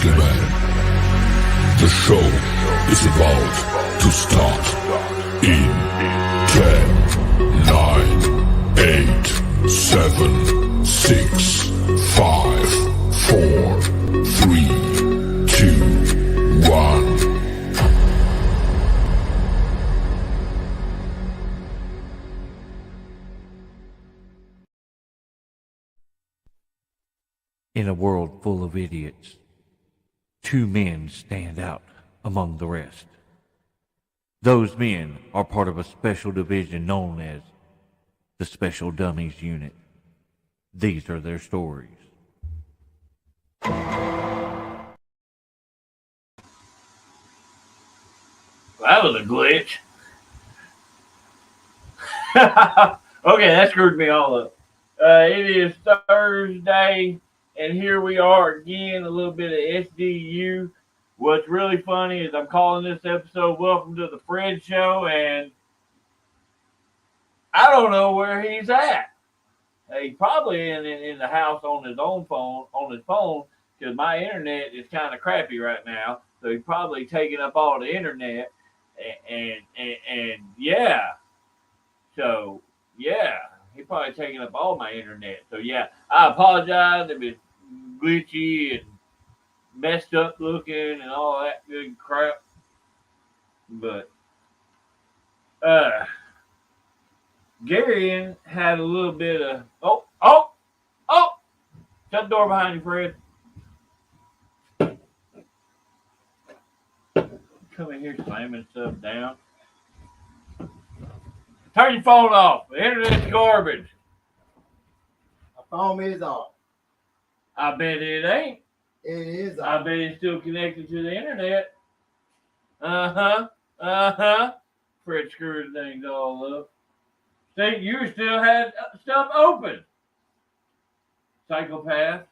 Gentlemen, the show is about to start in 10, 9, 8, 7, 6, 5, 4, 3, 2, 1. In a world full of idiots, two men stand out among the rest. Those men are part of a special division known as the Special Dummies Unit. These are their stories. That was a glitch. Okay, that screwed me all up. It is Thursday, and here we are again, a little bit of SDU. What's really funny is I'm calling this episode Welcome to the Fred Show, and I don't know where he's at. He's probably in the house on his phone, because my internet is kind of crappy right now. So he's probably taking up all the internet, and yeah. So, yeah, he's probably taking up all my internet. So, yeah, I apologize if it's glitchy and messed up looking and all that good crap. But, Gary had a little bit of, shut the door behind you, Fred. Come in here slamming stuff down. Turn your phone off. The internet's garbage. My phone is off. I bet it ain't. It is off. I bet it's still connected to the internet. Fred screwed things all up. See, you still had stuff open. Psychopath.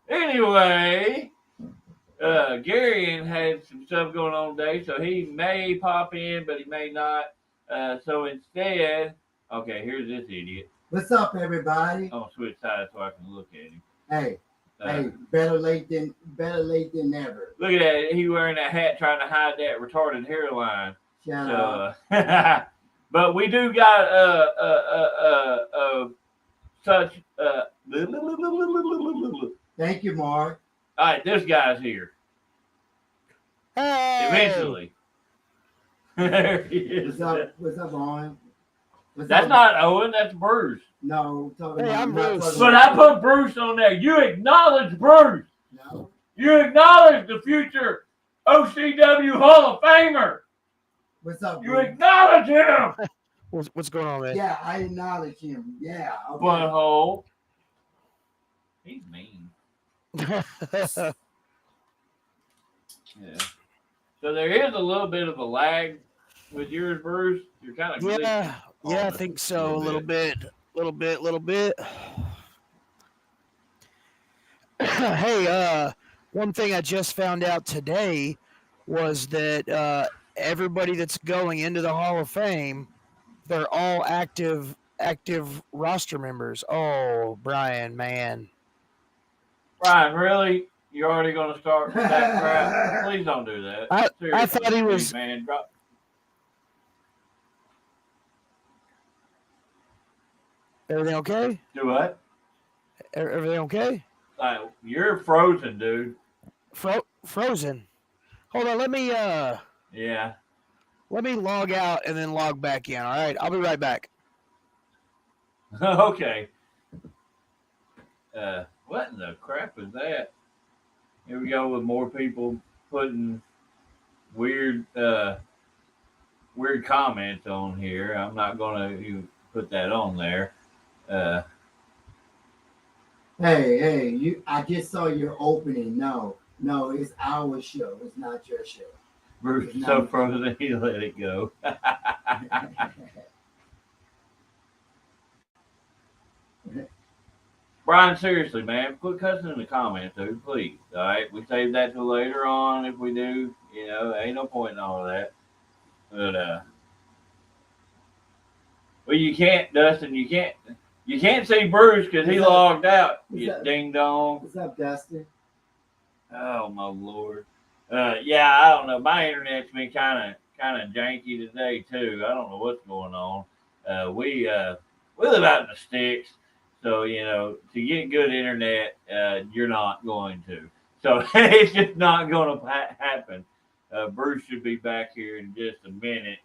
Anyway, Gary had some stuff going on today, so he may pop in, but he may not. So instead, okay, here's this idiot. What's up, everybody? I'll switch sides so I can look at him. Hey, better late than never. Look at that. He wearing that hat trying to hide that retarded hairline. Shut So, up. but we do got such Thank you, Mark. all right, this guy's here. Hey! Eventually. There he is. What's up, Owen? That's not Owen, that's Bruce. No, talking Hey, about. I'm not Bruce. talking But about- I put Bruce on there. You acknowledge Bruce. No. You acknowledge the future OCW Hall of Famer. What's up, You Bruce? acknowledge him. What's going on, man? Yeah, I acknowledge him. Yeah. Okay. Butthole. He's mean. Yeah. So there is a little bit of a lag with yours, Bruce. You're kind of yeah, I think so. A little bit. Hey, one thing I just found out today was that everybody that's going into the Hall of Fame, they're all active roster members. Oh, Brian, man. Brian, really? You're already going to start with that crap? Please don't do that. I Seriously, thought he was. Man, drop. Everything okay? Do what? Everything okay? You're frozen, dude. Frozen. Hold on, let me Yeah. log out and then log back in. All right, I'll be right back. Okay. What in the crap is that? Here we go with more people putting weird comments on here. I'm not gonna put that on there. Hey, I just saw your opening. No, it's our show. It's not your show. Bruce is so frozen he let it go. Brian, seriously, man, quit cussing in the comments, dude, please. All right, we save that till later on if we do. You know, ain't no point in all of that. But well, you can't, Dustin. You can't see Bruce because he logged out. You ding dong. What's up, Dustin? Oh my lord. Yeah, I don't know. My internet's been kind of janky today too. I don't know what's going on. We live out in the sticks, so to get good internet, you're not going to. So it's just not going to happen. Bruce should be back here in just a minute.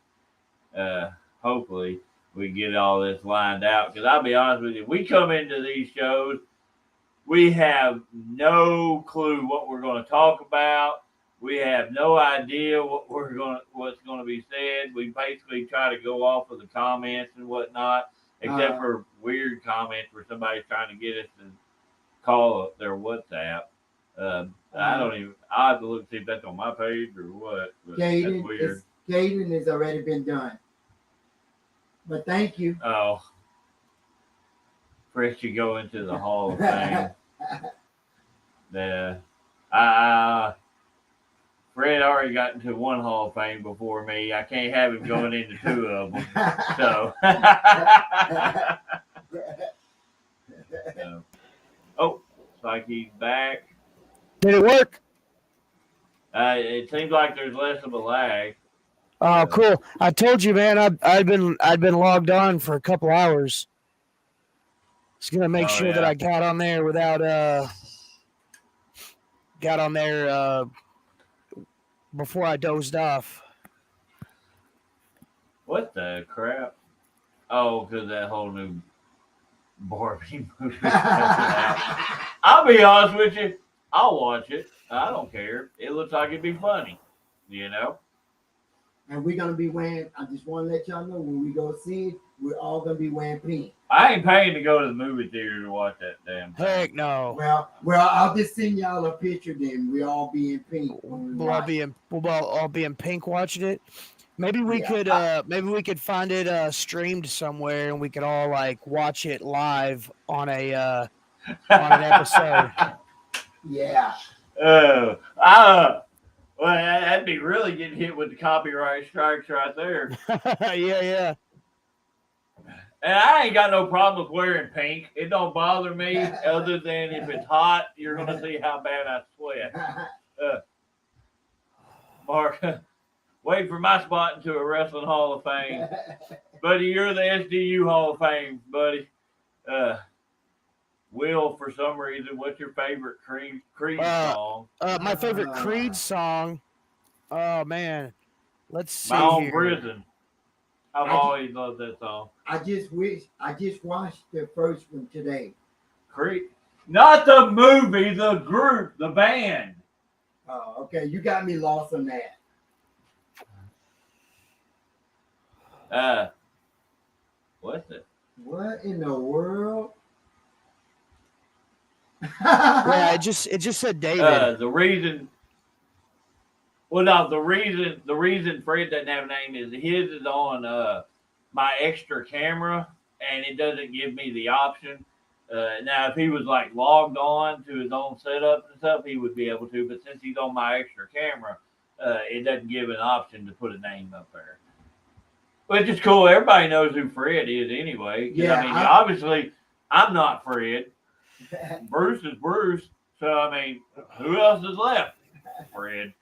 Uh, Hopefully we get all this lined out. Because I'll be honest with you, we come into these shows, we have no clue what we're going to talk about. We have no idea what's going to be said. We basically try to go off of the comments and whatnot, except for weird comments where somebody's trying to get us to call up their WhatsApp. I don't even. I have to look see if that's on my page or what. But that's weird. Caden has already been done. But thank you. Oh, Chris, you go into the Hall of Fame. Fred already got into one Hall of Fame before me. I can't have him going into two of them. So, oh, it's like he's back. Did it work? It seems like there's less of a lag. Oh, cool! I told you, man. I've been logged on for a couple hours. Just gonna make sure that I got on there before I dozed off. What the crap? Oh, because that whole new Barbie movie. I'll be honest with you. I'll watch it. I don't care. It looks like it'd be funny, And we're gonna be wearing. I just want to let y'all know when we go see it, we're all gonna be wearing pink. I ain't paying to go to the movie theater to watch that damn thing. Heck no. Well, I'll just send y'all a picture. Then we all be in pink. We'll all be in pink watching it. Maybe we could find it streamed somewhere, and we could all like watch it live on an episode. Yeah. Well, that'd be really getting hit with the copyright strikes right there. Yeah. And I ain't got no problem with wearing pink. It don't bother me, other than if it's hot, you're gonna see how bad I sweat. Mark, wait for my spot into a wrestling Hall of Fame, buddy. You're the SDU Hall of Fame, buddy. Will, for some reason, what's your favorite Creed song? My favorite Creed song. Oh man, let's see. My Own Prison. I've always loved that song. I just watched the first one today. Creed, not the movie, the group, the band. Oh, okay. You got me lost on that. What's it? What in the world? Yeah, it just said David. The reason Fred doesn't have a name is his is on my extra camera, and it doesn't give me the option. Now, if he was like logged on to his own setup and stuff, he would be able to. But since he's on my extra camera, it doesn't give an option to put a name up there. Which is cool. Everybody knows who Fred is anyway. Yeah, I mean, obviously, I'm not Fred. Bruce is Bruce. So, I mean, who else is left? Fred.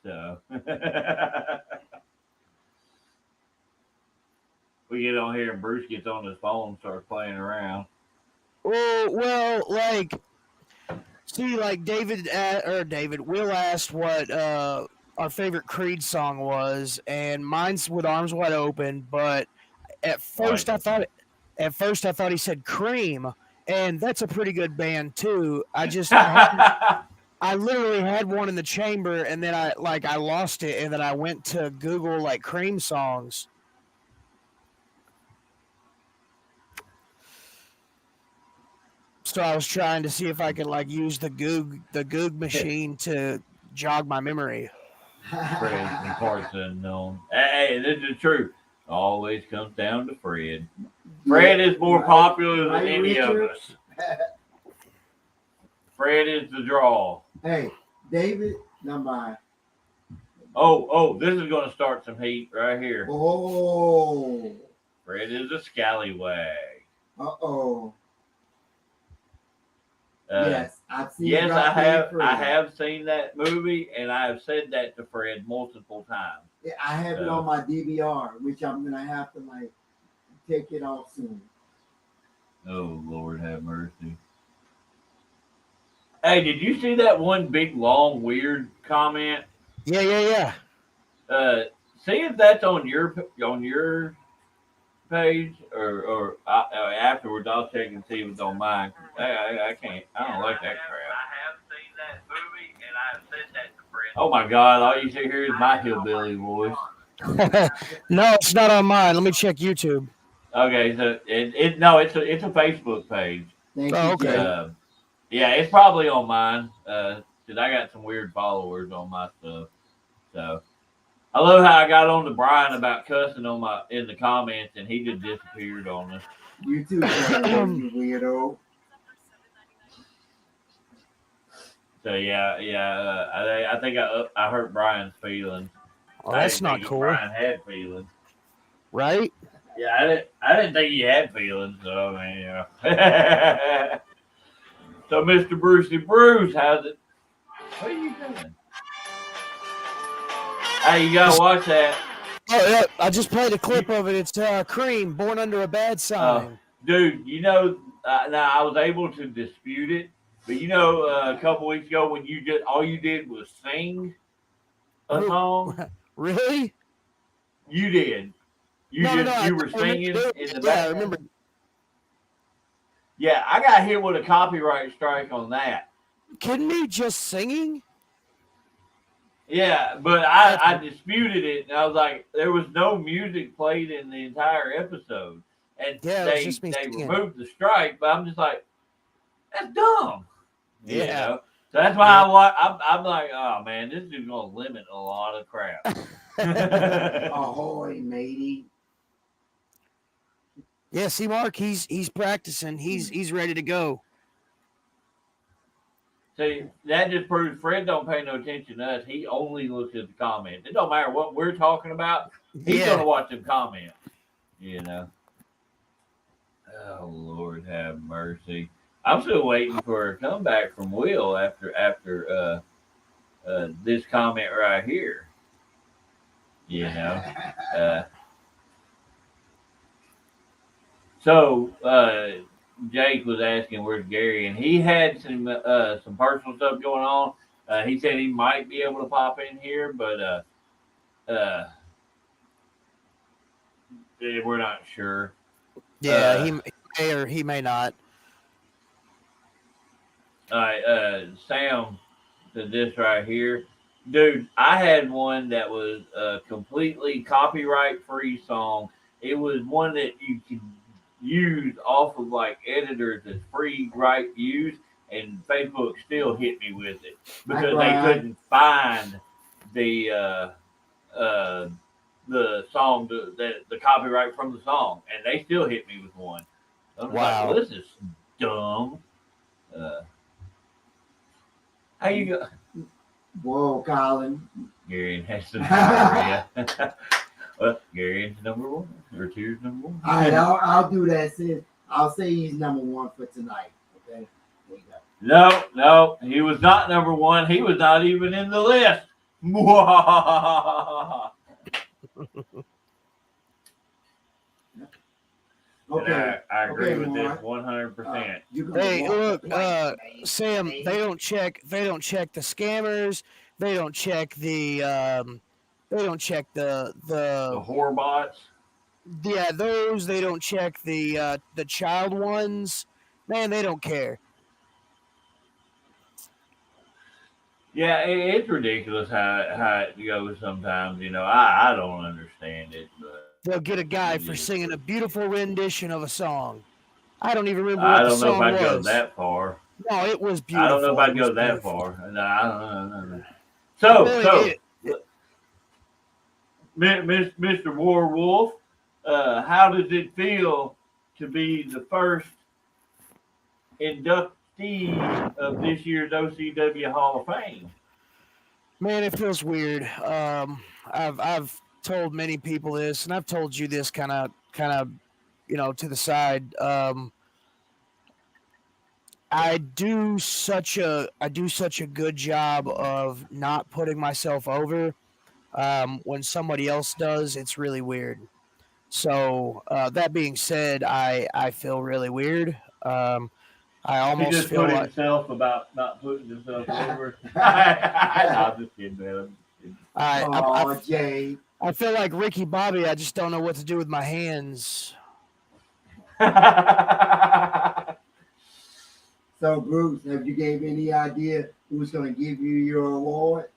So, we get on here and Bruce gets on his phone and starts playing around. Well, like, see, like Will asked what our favorite Creed song was, and mine's With Arms Wide Open. But at first, I thought he said Cream, and that's a pretty good band too. I literally had one in the chamber, and then I lost it, and then I went to Google like Cream songs. So I was trying to see if I could like use the Goog machine to jog my memory. Fred and parts unknown. Hey, this is true. Always comes down to Fred. Fred is more popular than any of us. Fred is the draw. Hey, David, not mine. Oh, this is going to start some heat right here. Oh. Fred is a scallywag. Uh-oh. Yes, I've seen Yes, Drop I Dead have. Fred. I have seen that movie, and I have said that to Fred multiple times. Yeah, I have it on my DVR, which I'm gonna have to like take it off soon. Oh Lord, have mercy. Hey, did you see that one big long weird comment? Yeah. See if that's on your page, or afterwards I'll check and see if it's on mine. I can't. I don't like that crap. I have seen that movie, and I have said that to friends. Oh my God! All you see here is my hillbilly voice. No, it's not on mine. Let me check YouTube. Okay, so it's a Facebook page. Thank Oh, you, okay. Jay. Yeah, it's probably on mine. Cause I got some weird followers on my stuff. So I love how I got on to Brian about cussing in the comments, and he just disappeared on us. You too, Trevor, you weirdo. So I think I hurt Brian's feelings. Oh, that's not cool, Brian had feelings, right? Yeah, I didn't think he had feelings. So I mean, yeah. So Mr. Brucey Bruce, how's it? What are you doing? Hey, you gotta watch that. Oh yeah, I just played a clip of it. It's Cream, Born Under a Bad Sign. Dude, now I was able to dispute it, but a couple weeks ago when all you did was sing a song. Really? You did. You were singing in the background. Yeah, I remember. Yeah, I got hit with a copyright strike on that. You kidding me? Just singing? Yeah, but I disputed it, and I was like, there was no music played in the entire episode, and they removed the strike. But I'm just like, that's dumb. Yeah. You know? So that's why I'm like, oh man, this is gonna limit a lot of crap. Ahoy, matey. Yeah, see, Mark, he's practicing. He's ready to go. See, that just proves Fred don't pay no attention to us. He only looks at the comments. It don't matter what we're talking about. He's gonna watch them comments. Oh Lord, have mercy. I'm still waiting for a comeback from Will after this comment right here. So Jake was asking where's Gary, and he had some personal stuff going on. He said he might be able to pop in here, but we're not sure. Yeah, he may or he may not. All right, Sam said this right here. Dude, I had one that was a completely copyright-free song. It was one that you could use off of like editors as free right use, and Facebook still hit me with it because they couldn't find the song, the copyright from the song, and they still hit me with one. I'm like, well, this is dumb. How you go? Whoa, Colin. Gary has some diarrhea. Well, Gary's number one, or two's number one. All right, I'll do that. Sis. I'll say he's number one for tonight. Okay, there you go. No, he was not number one. He was not even in the list. Okay, I agree with Mark. this 100%. Hey, look, Sam. They don't check the scammers. They don't check the whore bots. Yeah, those. They don't check the child ones. Man, they don't care. Yeah, it's ridiculous how it goes sometimes. I don't understand it, but they'll get a guy for singing a beautiful rendition of a song. I don't even remember. I don't know if I'd go that far. No, it was beautiful. I don't know if I'd go that far. No, I don't know. So, Mr. Warwolf, how does it feel to be the first inductee of this year's OCW Hall of Fame? Man, it feels weird. I've told many people this, and I've told you this kind of, to the side. I do such a good job of not putting myself over. When somebody else does, it's really weird. So that being said, I feel really weird. I He almost just feel put like himself about not putting himself over. I'm just kidding, man. I'm just kidding. Oh, Jay. I feel like Ricky Bobby. I just don't know what to do with my hands. So, Bruce, have you gave any idea who's going to give you your award?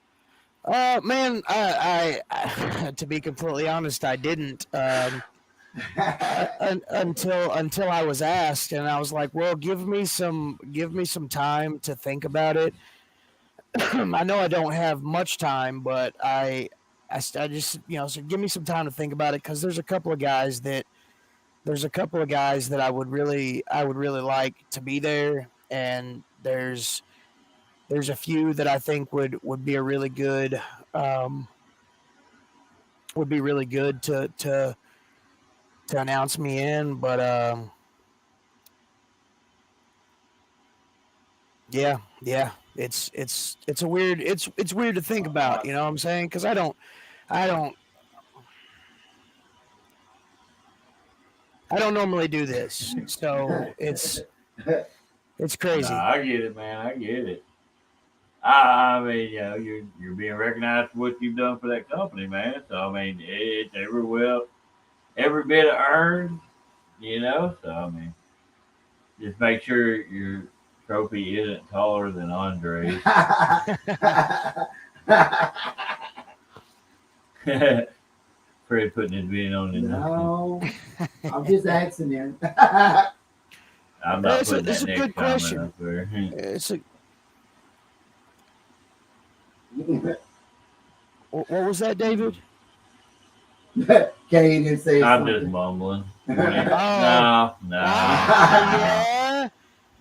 Man, I to be completely honest, I didn't. Until I was asked, and I was like, "Well, give me some time to think about it." I know I don't have much time, but I just so give me some time to think about it because there's a couple of guys that I would really like to be there, and there's a few that I think would be a really good would be really good to announce me in, but yeah, it's a weird it's weird to think about, you know what I'm saying? Because I don't normally do this, so it's crazy. Nah, I get it, man. I get it. I mean, you're being recognized for what you've done for that company, man. So I mean, it's every bit of earned, So I mean, just make sure your trophy isn't taller than Andre's. Fred putting his being on in No, I'm just asking him. I'm not putting it's that a next good comment question. up there. It's a what was that, David? Can't even say I'm something. just mumbling. Oh. No. Yeah.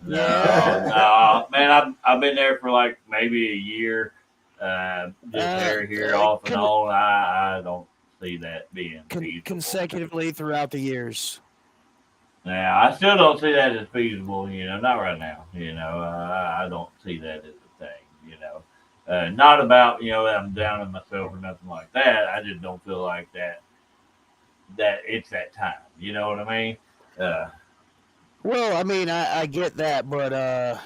No, man. I've been there for like maybe a year. Just here off and on. I don't see that being feasible. Consecutively throughout the years. Now, I still don't see that as feasible. Not right now. I don't see that as a thing. Not about I'm down on myself or nothing like that. I just don't feel like that it's that time. You know what I mean? Well, I mean, I get that, but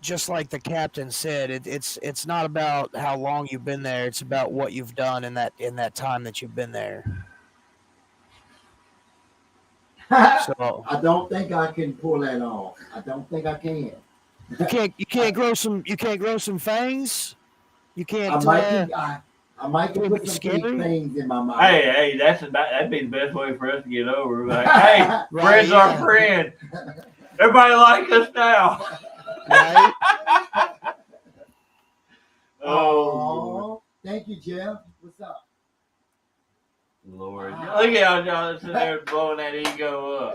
just like the captain said, it's not about how long you've been there. It's about what you've done in that time that you've been there. So I don't think I can pull that off. I don't think I can. You can't grow some fangs. You can't. I might put some big things in my mouth. Hey, that'd be the best way for us to get over. Like, hey, right, friends are friends. Everybody like us now. Right? Oh, thank you, Jeff. What's up? Lord, look at y'all sitting there blowing that ego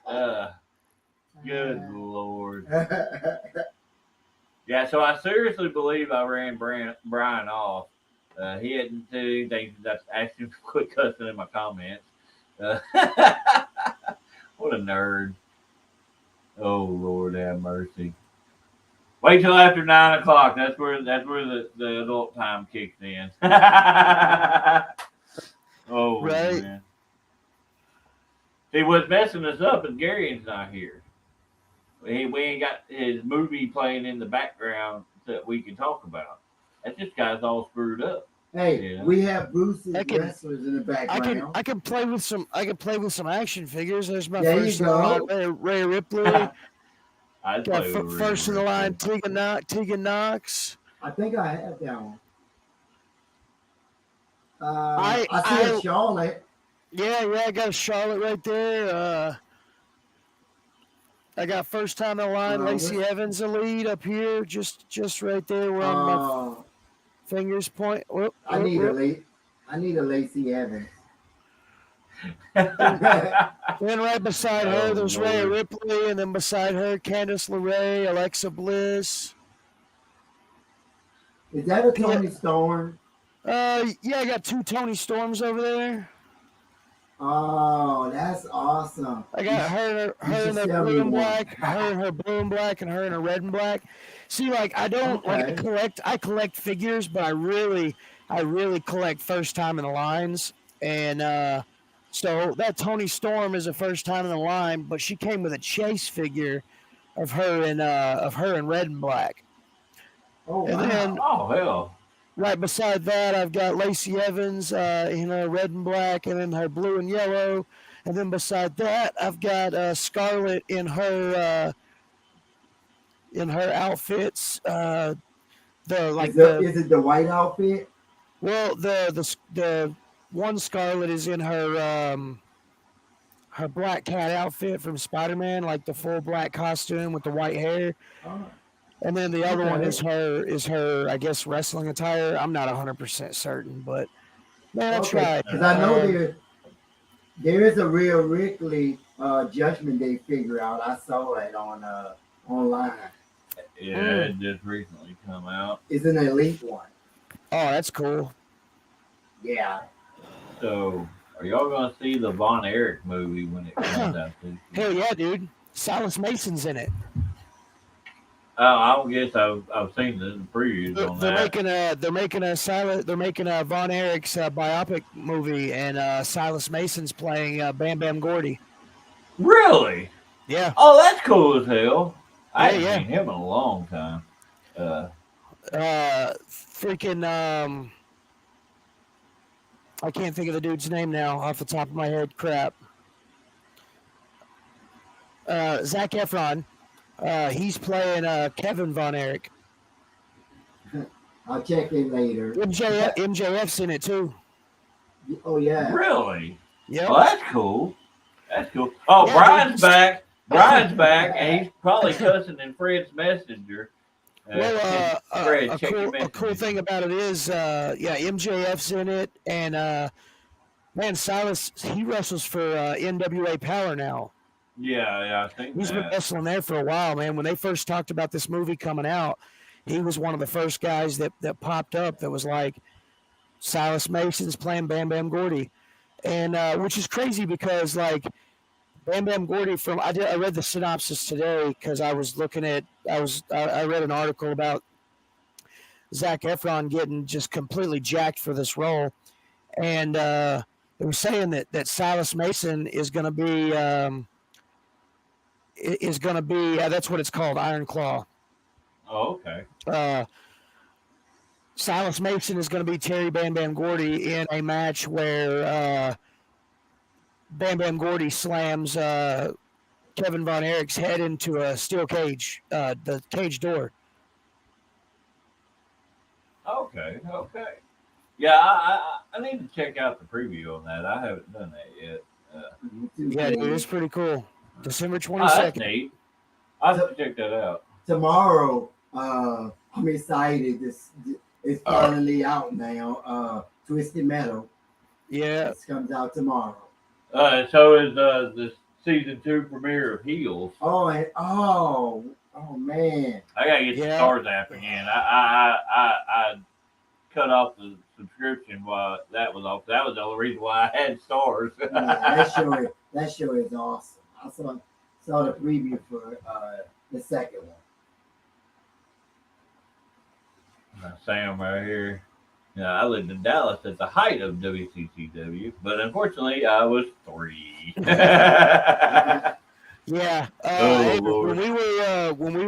up. Good Lord. Yeah, so I seriously believe I ran Brian off. He hadn't said anything. That's asked him to quit cussing in my comments. What a nerd. Oh Lord, have mercy. Wait till after 9 o'clock. That's where the adult time kicks in. Oh right. Man. See, what's messing us up is Gary's not here. We ain't got his movie playing in the background that we can talk about. That just guy's all screwed up. Hey, we have Bruce's wrestlers in the background. I can play with some action figures. There's my there first you go. Ray Ripley. Got first in the line, Tegan Knox. I think I have that one. I see a Charlotte. Yeah, I got a Charlotte right there. I got first time in the line, Lacey Evans, the lead up here, just right there where my fingers point. I need a Lacey Evans. Then right beside her, there's Rhea Ripley, and then beside her, Candice LeRae, Alexa Bliss. Is that a Tony Storm? Yeah, I got 2 Tony Storms over there. Oh, that's awesome. I got You her should in her sell blue me and one. black, her in her blue and black, and her in her red and black. See, like I don't like Okay. I collect figures, but I really collect first time in the lines. And so that Tony Storm is a first time in the line, but she came with a chase figure of her in red and black. Oh And wow. then Oh hell. right beside that, I've got Lacey Evans in her red and black, and then her blue and yellow. And then beside that, I've got Scarlett in her outfits. The like the Is it the white outfit? well the one Scarlett is in her Black Cat outfit from Spider Man, like the full black costume with the white hair. Oh, And then the other one okay. is her I guess wrestling attire. I'm not 100% certain, but man, I Okay. tried. Because I know there is a real Ripley Judgment Day figure out. I saw it on online. Yeah, it just recently come out. It's an elite one. Oh, that's cool. Yeah. So, are y'all gonna see the Von Erich movie when it comes out this year? Hell yeah, dude. Silas Mason's in it. I don't guess I've seen the previews on They're that. making a Von Erich's biopic movie, and Silas Mason's playing Bam Bam Gordy. Really? Yeah. Oh, that's cool as hell. I Yeah, haven't yeah. seen him in a long time. Freaking I can't think of the dude's name now off the top of my head. Crap. Zac Efron. He's playing Kevin Von Erich. I'll check it later. MJF's in it too. Oh yeah. Really? Yep. Oh, that's cool. That's cool. Oh, Yeah, Brian's dude. back. Brian's back, and he's probably cussing in Fred's messenger. Well, Fred, a check your cool messenger. thing about it is, MJF's in it, and man, Silas he wrestles for NWA Power now. Yeah, I think He's been that. wrestling there for a while, man. When they first talked about this movie coming out, he was one of the first guys that popped up that was like, Silas Mason's playing Bam Bam Gordy, and which is crazy because like Bam Bam Gordy I read the synopsis today because I read an article about Zac Efron getting just completely jacked for this role, and they were saying that Silas Mason is going to be that's what it's called, Iron Claw. Oh, okay. Silas Mason is going to be Terry Bam Bam Gordy in a match where Bam Bam Gordy slams Kevin Von Erich's head into a steel cage, the cage door. Okay. Yeah, I need to check out the preview on that. I haven't done that yet. Yeah, dude, it's pretty cool. December Oh, that's 22nd. neat. I'll have to check that out. Tomorrow, I'm excited. It's finally out now. Twisted Metal. Yeah. This comes out tomorrow. So is the season 2 premiere of Heels. Oh man. I gotta get the Stars app again. I cut off the subscription while that was off. That was the only reason why I had Stars. Yeah, that show is awesome. I saw the preview for the second one. Sam right here. Yeah, I lived in Dallas at the height of WCCW, but unfortunately, I was 3. Yeah. Oh, Lord. When we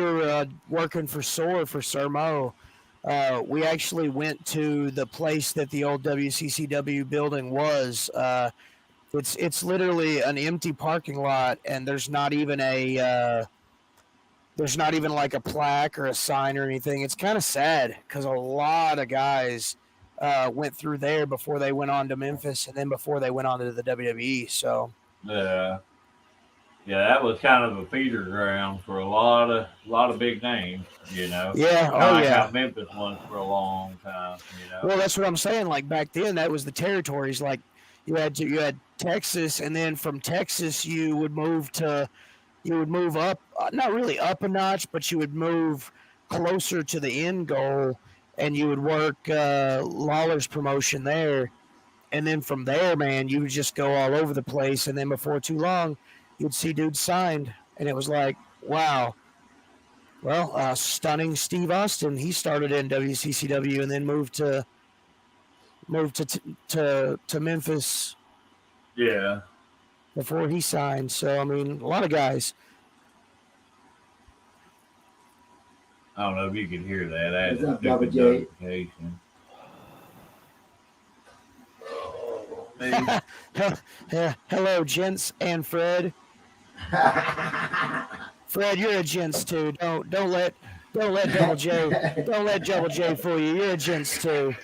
were working for SOAR for Sir Mo, we actually went to the place that the old WCCW building was. It's literally an empty parking lot, and there's not even like a plaque or a sign or anything. It's kind of sad because a lot of guys went through there before they went on to Memphis and then before they went on to the WWE. So yeah, that was kind of a feeder ground for a lot of big names, you know. Yeah, How Memphis was for a long time, you know. Well, that's what I'm saying. Like back then, that was the territories. Like you had Texas, and then from Texas you would move up, not really up a notch, but you would move closer to the end goal, and you would work Lawler's promotion there. And then from there, man, you would just go all over the place. And then before too long, you'd see dudes signed. And it was like, wow. Well, stunning Steve Austin. He started in WCCW and then moved to Memphis Yeah. before he signed. So I mean, a lot of guys. I don't know if you could hear that. I had What's a up, Double stupid J? notification. Hello, gents and Fred. Fred, you're a gents too. Don't let Double J fool you. You're a gents too.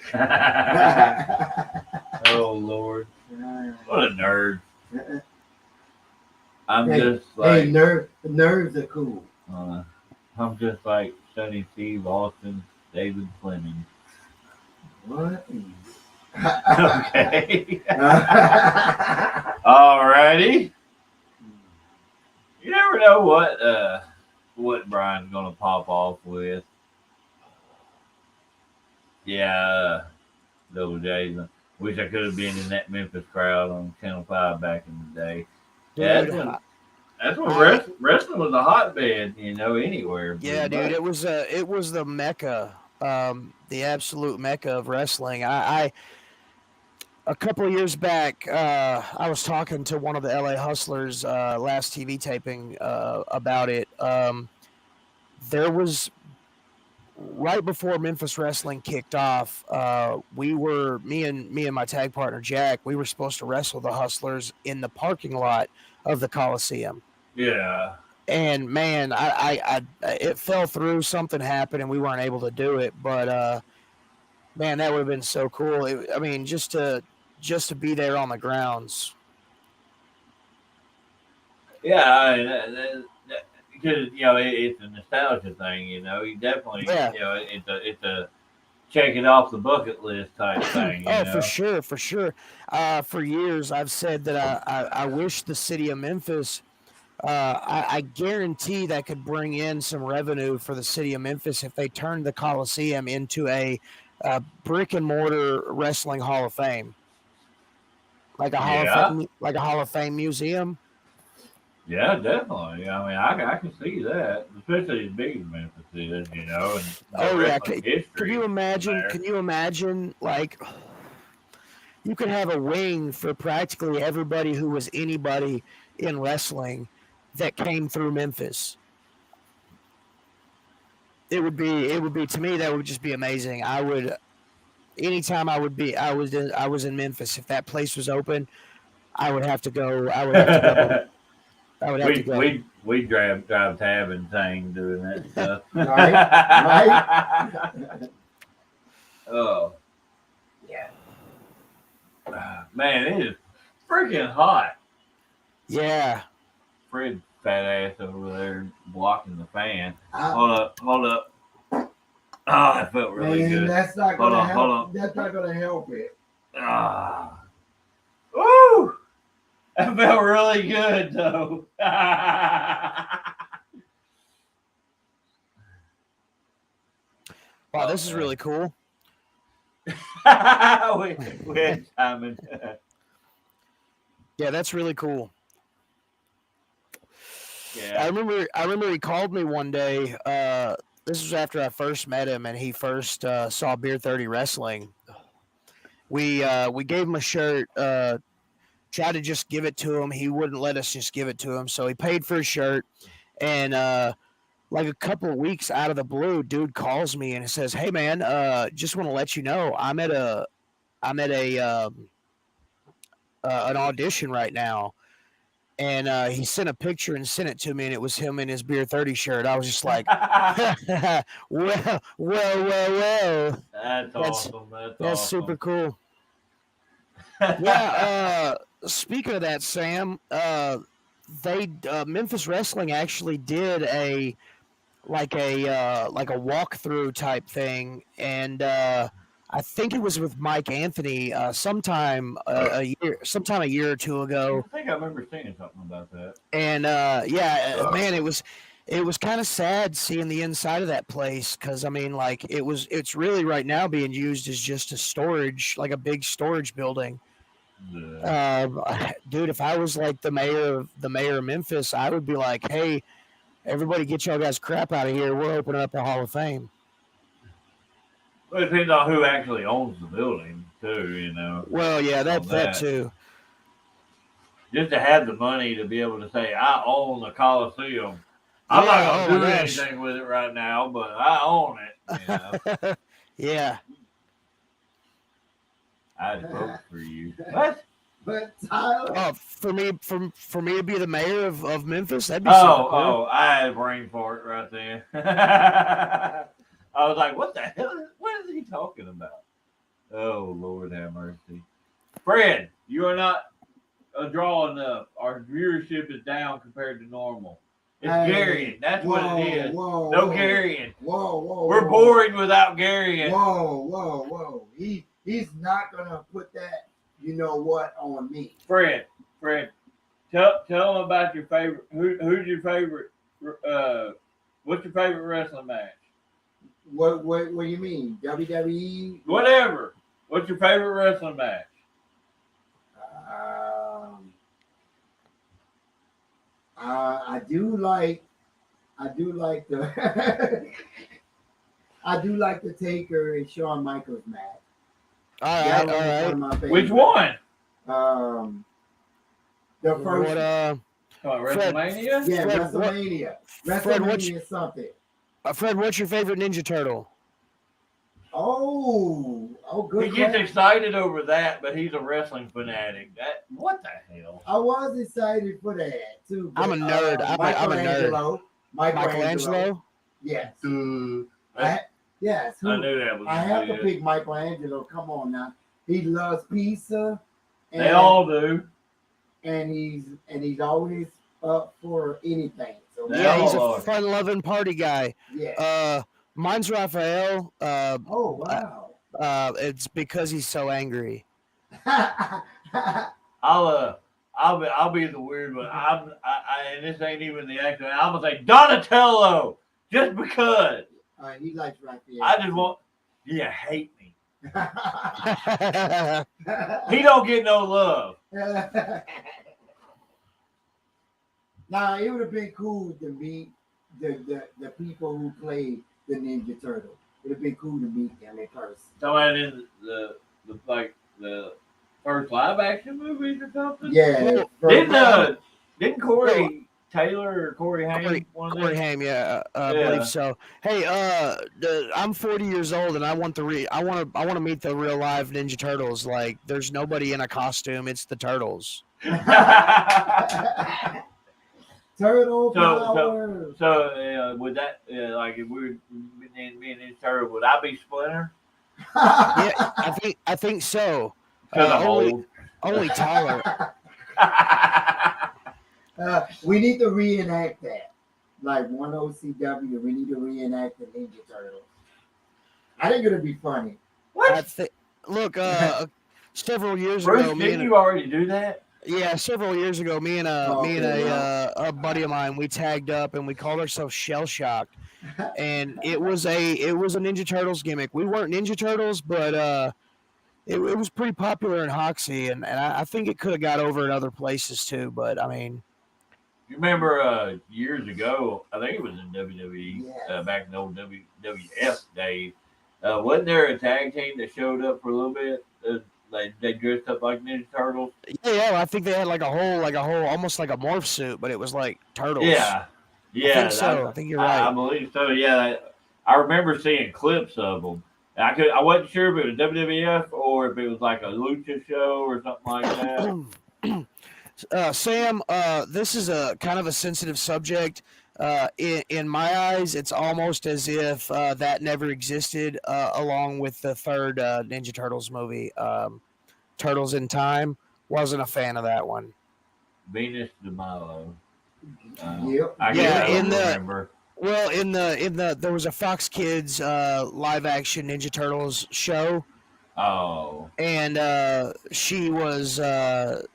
Oh Lord, what a nerd! I'm Hey, just like nerves are cool. I'm just like Sonny Steve Austin, David Fleming. What? Okay. Alrighty. You never know what Brian's gonna pop off with. Yeah, Double J. Wish I could have been in that Memphis crowd on Channel 5 back in the day. Yeah, Dude, that's when wrestling was a hotbed, anywhere. yeah, dude, it was the mecca, the absolute mecca of wrestling. I a couple of years back, I was talking to one of the LA Hustlers last TV taping about it. There was right before Memphis wrestling kicked off. Me and my tag partner Jack, we were supposed to wrestle the Hustlers in the parking lot of the Coliseum. Yeah. And man, I it fell through. Something happened, and we weren't able to do it. But man, that would have been so cool. I mean, just to be there on the grounds. Yeah, because it's a nostalgia thing. You definitely, it's a check it off the bucket list type thing. For sure. For years, I've said that I wish the city of Memphis. I guarantee that could bring in some revenue for the city of Memphis if they turned the Coliseum into a brick and mortar wrestling Hall of Fame, like a Hall of Fame museum. Yeah, definitely. I mean, I can see that, especially as big as Memphis is, And Can you imagine? Like, you could have a wing for practically everybody who was anybody in wrestling that came through Memphis. It would be to me, that would just be amazing. Anytime I was in Memphis, if that place was open, I would have to go. We drive tab and thing doing that stuff. Right. Oh, yeah. Man, it is freaking hot. Yeah. Fred fat ass over there blocking the fan. Hold up. Oh, that felt really good. That's not gonna help. That's not gonna help it. Woo! That felt really good, though. Wow, this is really cool. we had timing. Yeah, that's really cool. Yeah. I remember he called me one day. This was after I first met him, and he first saw Beer 30 wrestling. We gave him a shirt. Tried to just give it to him. He wouldn't let us just give it to him, so he paid for his shirt. And like a couple of weeks out of the blue, dude calls me and says, "Hey man, just want to let you know I'm at an audition right now." And he sent a picture and sent it to me, and it was him in his Beer 30 shirt. I was just like, well. That's awesome. That's awesome. super cool. Yeah. Speaking of that, Sam, Memphis Wrestling actually did a walkthrough type thing, and I think it was with Mike Anthony sometime a year or two ago. I think I remember seeing something about that. And man, it was kind of sad seeing the inside of that place, because I mean, like, it's really right now being used as just a storage, like a big storage building. Dude, if I was like the mayor of Memphis, I would be like, hey, everybody get y'all guys crap out of here. We're opening up a Hall of Fame. Well, it depends on who actually owns the building, too, you know. Well, yeah, that that. too. Just to have the money to be able to say, I own the Coliseum. I'm not going to do anything with it right now, but I own it. You know? Yeah. I'd vote for you. What? But Tyler. Oh, for me to be the mayor of Memphis, that'd be so cool. Oh, I had a brain fart right there. I was like, what the hell? What is he talking about? Oh, Lord have mercy. Fred, you are not a draw enough. Our viewership is down compared to normal. It's Garion. That's what it is. No Garion. Whoa. We're boring without Garion. Whoa. He's not going to put that, you know what, on me. Fred, tell them about your favorite. Who's your favorite? What's your favorite wrestling match? What do you mean? WWE? Whatever. What's your favorite wrestling match? I do like the I do like the Taker and Shawn Michaels match. All right. Which one? The first. WrestleMania? Yeah, WrestleMania. WrestleMania something. Fred, what's your favorite Ninja Turtle? Oh, good. He gets excited over that, but he's a wrestling fanatic. What the hell? I was excited for that too. I'm a nerd. I'm a nerd. Michelangelo. Yes. Yes. I knew that was. I have to pick Michelangelo. Come on now. He loves pizza. They all do. And he's always up for anything. So yeah, he's a fun-loving party guy. Yeah. Mine's Raphael. Oh wow. It's because he's so angry. I'll be the weird one. And this ain't even the actor. I'm gonna say Donatello, just because. He likes Raphael. I just want. Yeah, hate me. He don't get no love. Now it would have been cool to meet the people who played the Ninja Turtle. It would have been cool to meet them in person. Somebody in the first live action movies or something. Yeah. Didn't Corey Taylor or Corey Haim? Corey Haim, yeah, I believe so. Hey, I'm 40 years old and I want to meet the real live Ninja Turtles. Like, there's nobody in a costume; it's the turtles. Turtle power. So would that like if we were being Ninja Turtle, would I be Splinter? Yeah, I think so. Only taller. We need to reenact that. Like one OCW, we need to reenact the Ninja Turtles. I think it'll be funny. What? Look, several years Bruce, ago, didn't you already do that? Yeah, several years ago, me and a buddy of mine, we tagged up and we called ourselves Shell Shocked, and it was a Ninja Turtles gimmick. We weren't Ninja Turtles, but it was pretty popular in Hoxie, and I think it could have got over in other places too. But I mean, you remember years ago? I think it was in WWE back in the old WWF days. Wasn't there a tag team that showed up for a little bit? They dressed up like Ninja Turtles. Yeah, I think they had like a whole, almost like a morph suit, but it was like turtles. Yeah. I think so. I think you're right. I believe so. Yeah, I remember seeing clips of them. I wasn't sure if it was WWF or if it was like a lucha show or something like that. Sam, this is a kind of a sensitive subject. In my eyes, it's almost as if that never existed, along with the third Ninja Turtles movie, Turtles in Time. Wasn't a fan of that one. Venus de Milo. Yep. I remember. Well, in the there was a Fox Kids live action Ninja Turtles show. Oh. And she was the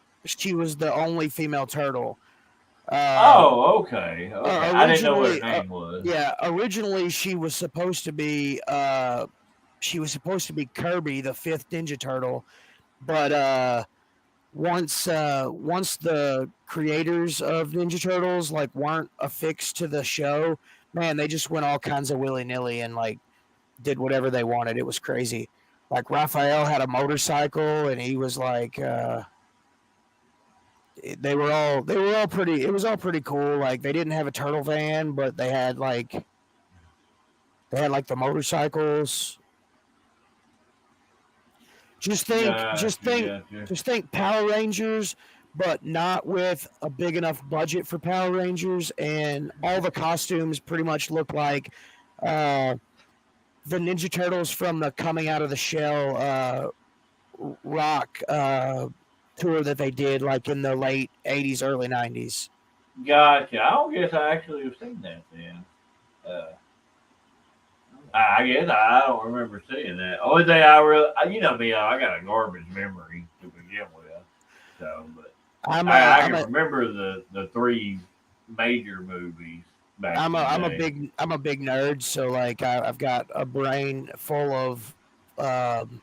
only female turtle. Okay. I didn't know what her name was. Yeah, originally she was supposed to be Kirby, the fifth Ninja Turtle, but once the creators of Ninja Turtles like weren't affixed to the show, man, they just went all kinds of willy nilly and like did whatever they wanted. It was crazy. Like Raphael had a motorcycle, and he was like, they were all pretty. It was all pretty cool. Like they didn't have a turtle van, but they had like the motorcycles. Just think, just think, Gotcha. just think Power Rangers, but not with a big enough budget for Power Rangers, and all the costumes pretty much look like uh, the Ninja Turtles from the Coming Out of the Shell rock tour that they did like in the late '80s, early '90s. Gotcha. I don't guess I actually have seen that then. Uh, I guess I don't remember seeing that. Only thing I really, you know me, I got a garbage memory to begin with. So, but I'm a, I I'm can a, remember the three major movies back I'm in a, the I'm a day. big nerd, so like I've got a brain um,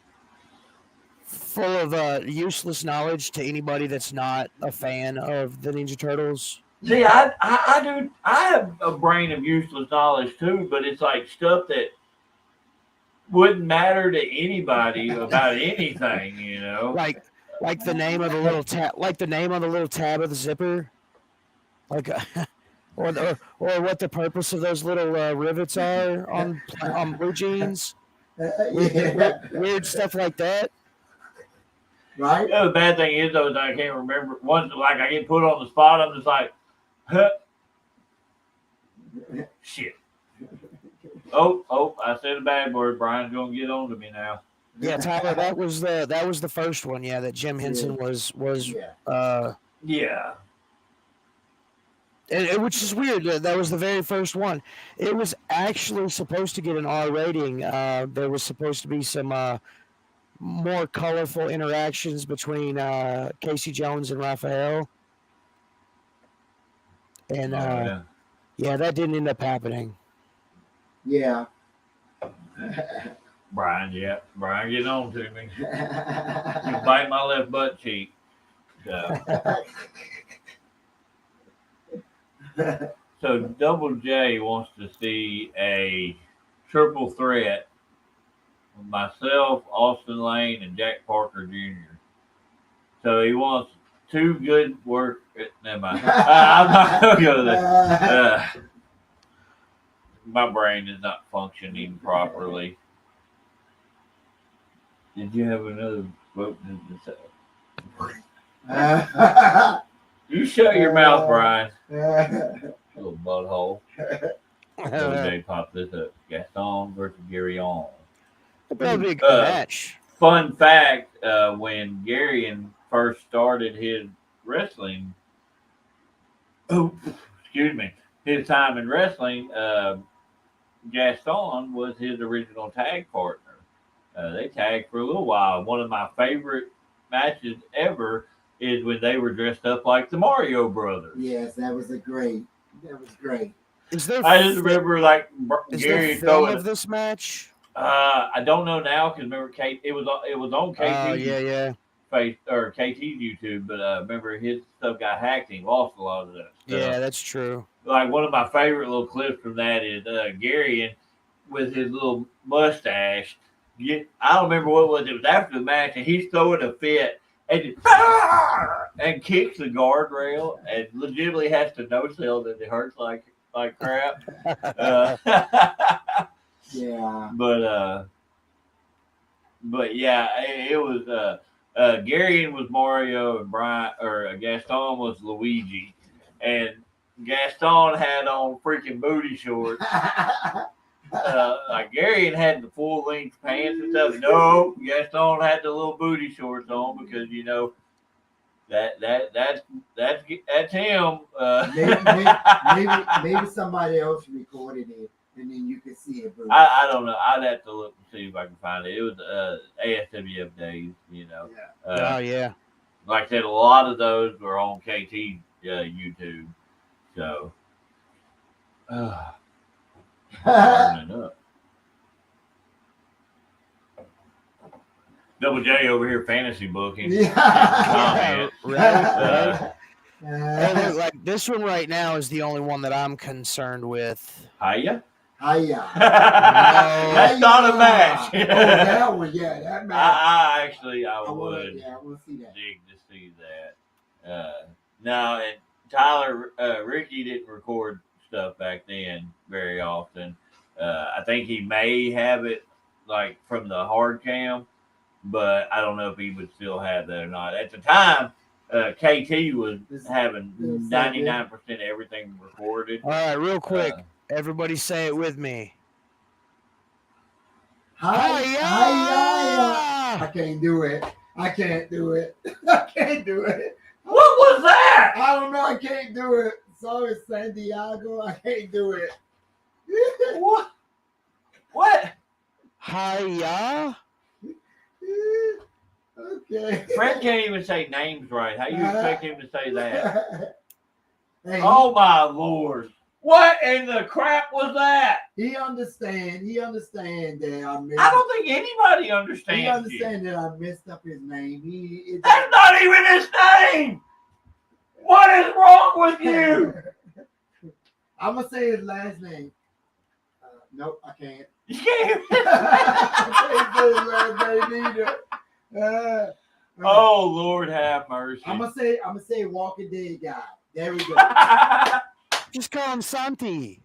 full of useless knowledge to anybody that's not a fan of the Ninja Turtles. See, I do. I have a brain of useless knowledge too, but it's like stuff that wouldn't matter to anybody about anything, you know. Like like the name of the little tab, like the name on the little tab of the zipper, like or what the purpose of those little rivets are on blue jeans. Weird stuff like that. Right? The bad thing is though, is I can't remember. Once like I get put on the spot, I'm just like, huh, shit. Oh, I said a bad word. Brian's gonna get on to me now. Yeah, Tyler, that was the first one. Yeah, that Jim Henson was Yeah. Yeah. which is weird. That was the very first one. It was actually supposed to get an R rating. There was supposed to be some more colorful interactions between Casey Jones and Raphael, and Oh yeah. yeah, that didn't end up happening. Yeah. Brian, yeah. Brian getting on to me. He's biting my left butt cheek. So Double J wants to see a triple threat with myself, Austin Lane, and Jack Parker Jr. So he wants two good work. Never mind. I'm not gonna go there. My brain is not functioning properly. Did you have another vote? You shut your mouth, Brian. Little butthole. Double J popped this up. Gaston versus Gary On. That'd be a good match. Fun fact: when Gary first started his wrestling, excuse me, his time in wrestling, Gaston was his original tag partner. They tagged for a little while. One of my favorite matches ever is when they were dressed up like the Mario Brothers. Yes, that was great. Is there? I just remember like Is Gary there film throwing. of this match? I don't know now because remember Kate. It was on KT. Oh yeah. Face or KT's YouTube, but remember his stuff got hacked and he lost a lot of that stuff. Yeah, that's true. Like one of my favorite little clips from that is Gary with his little mustache. I don't remember what it was. It was after the match, and he's throwing a fit and just, and kicks the guardrail and legitimately has to no sell that it hurts like crap. Yeah. But yeah, it was. Gary was Mario and Brian or Gaston was Luigi, and Gaston had on freaking booty shorts. Like Gary had the full length pants and stuff. No, Gaston had the little booty shorts on because you know that's him. Maybe somebody else recorded it and then you can see it. Bro. I don't know. I'd have to look and see if I can find it. It was ASWF days, you know. Yeah. Oh yeah. Like I said, a lot of those were on KT YouTube. So, burning up. Double J over here fantasy booking. Yeah. Comment. Right. Hey, look, like this one right now is the only one that I'm concerned with. Hiya. Hiya. That's not a match. Oh, that one, yeah, that match. I would I want to see that. dig to see that. Now, and Tyler, Ricky didn't record stuff back then very often. I think he may have it like from the hard cam, but I don't know if he would still have that or not. At the time, KT was having 99% of everything recorded. All right, real quick, everybody say it with me. Hiya. I can't do it. I can't do it. I can't do it. What was that? I don't know. I can't do it. Sorry, San Diego. I can't do it. What? What? Hiya. Okay. Fred can't even say names right. How you expect him to say that? Hey, Oh my lord! What in the crap was that? He understand that I messed. I don't think anybody understands. He understand that I messed up his name. That's not even his name. What is wrong with you? I'm gonna say his last name. Nope, I can't. You can't. I can't say his last name either. Oh Lord, have mercy. I'm gonna say Walking Dead guy. There we go. Just call him Santi.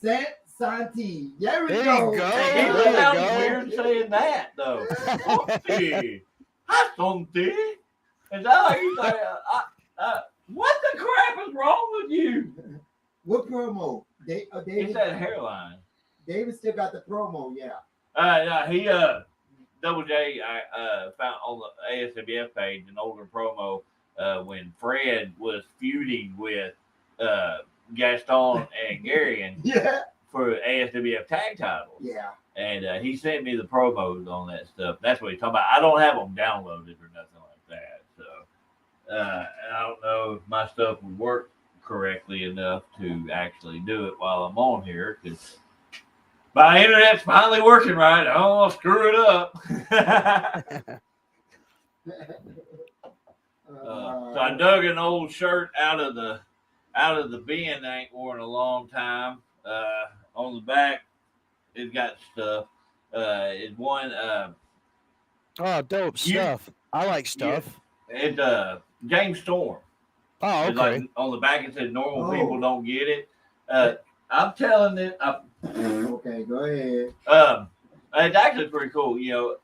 Santi. There we There go. you go. Hey, There it you sounds go. weird saying that though. Santi. Hi, Santi. Is that how you say? What the crap is wrong with you? What promo? It's David, that hairline. David still got the promo, yeah. He Double J found on the ASWF page an older promo when Fred was feuding with Gaston and Garion Yeah. for ASWF tag titles. Yeah. And he sent me the promos on that stuff. That's what he's talking about. I don't have them downloaded or nothing like that. So I don't know if my stuff would work correctly enough to actually do it while I'm on here because my internet's finally working right. I don't want to screw it up. So I dug an old shirt out of the bin I ain't worn in a long time. On the back, it's got stuff. It's one. Oh, dope stuff. I like stuff. It's James Storm. Oh, It's okay. like on the back it says normal people don't get it. I'm telling it. Okay, go ahead. It's actually pretty cool. You know,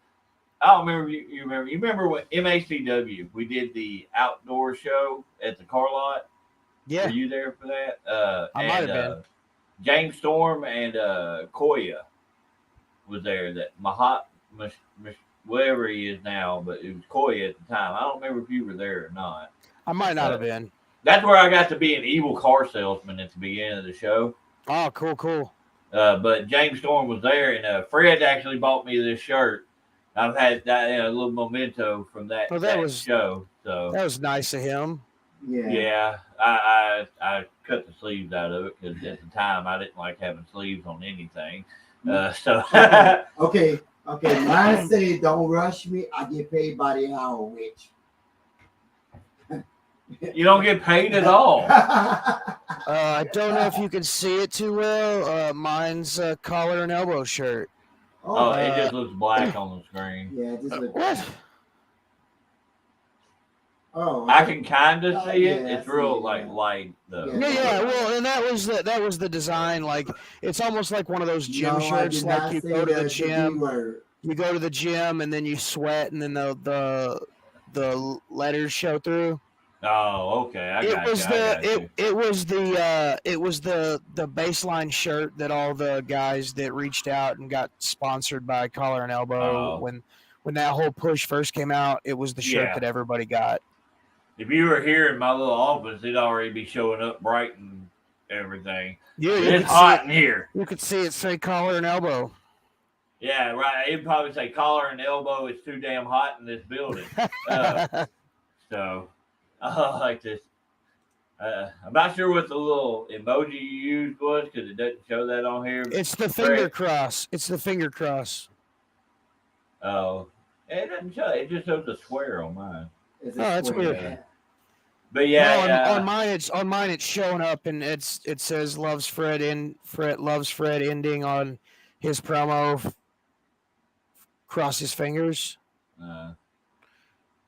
I don't remember. You remember when MACW we did the outdoor show at the car lot? Yeah. Were you there for that? I might have been. James Storm and Koya was there. That whatever he is now, but it was Koya at the time. I don't remember if you were there or not. I might not have been. That's where I got to be an evil car salesman at the beginning of the show. Oh, cool. But James Storm was there, and Fred actually bought me this shirt. I've had that a little memento from that, show. So that was nice of him. Yeah. I cut the sleeves out of it because at the time I didn't like having sleeves on anything. So Okay. Mine say don't rush me. I get paid by the hour, witch. you don't get paid at all. I don't know if you can see it too well. Mine's a collar and elbow shirt. Oh, it just looks black on the screen. Yeah, it just looks. What? Oh, I can kind of see it. yeah, It's I real see it, like yeah. light though. Yeah. Well, and that was the design. Like it's almost like one of those gym no, I shirts. did Like not you say go to the the gym. B-word. You go to the gym and then you sweat and then the letters show through. Oh, okay. It was the baseline shirt that all the guys that reached out and got sponsored by Collar and Elbow when that whole push first came out. It was the shirt that everybody got. If you were here in my little office, it'd already be showing up bright and everything. Yeah, it's hot in here. You could see it say Collar and Elbow. Yeah, right. It'd probably say Collar and Elbow. It's too damn hot in this building. So I like this. I'm not sure what the little emoji you used was because it doesn't show that on here. It's the finger cross. It's the finger cross. Oh, It doesn't show. It just shows a square on mine. It's Oh, a that's square. weird. But yeah, No, on mine it's showing up and it says loves Fred loves Fred ending on his promo. Cross his fingers.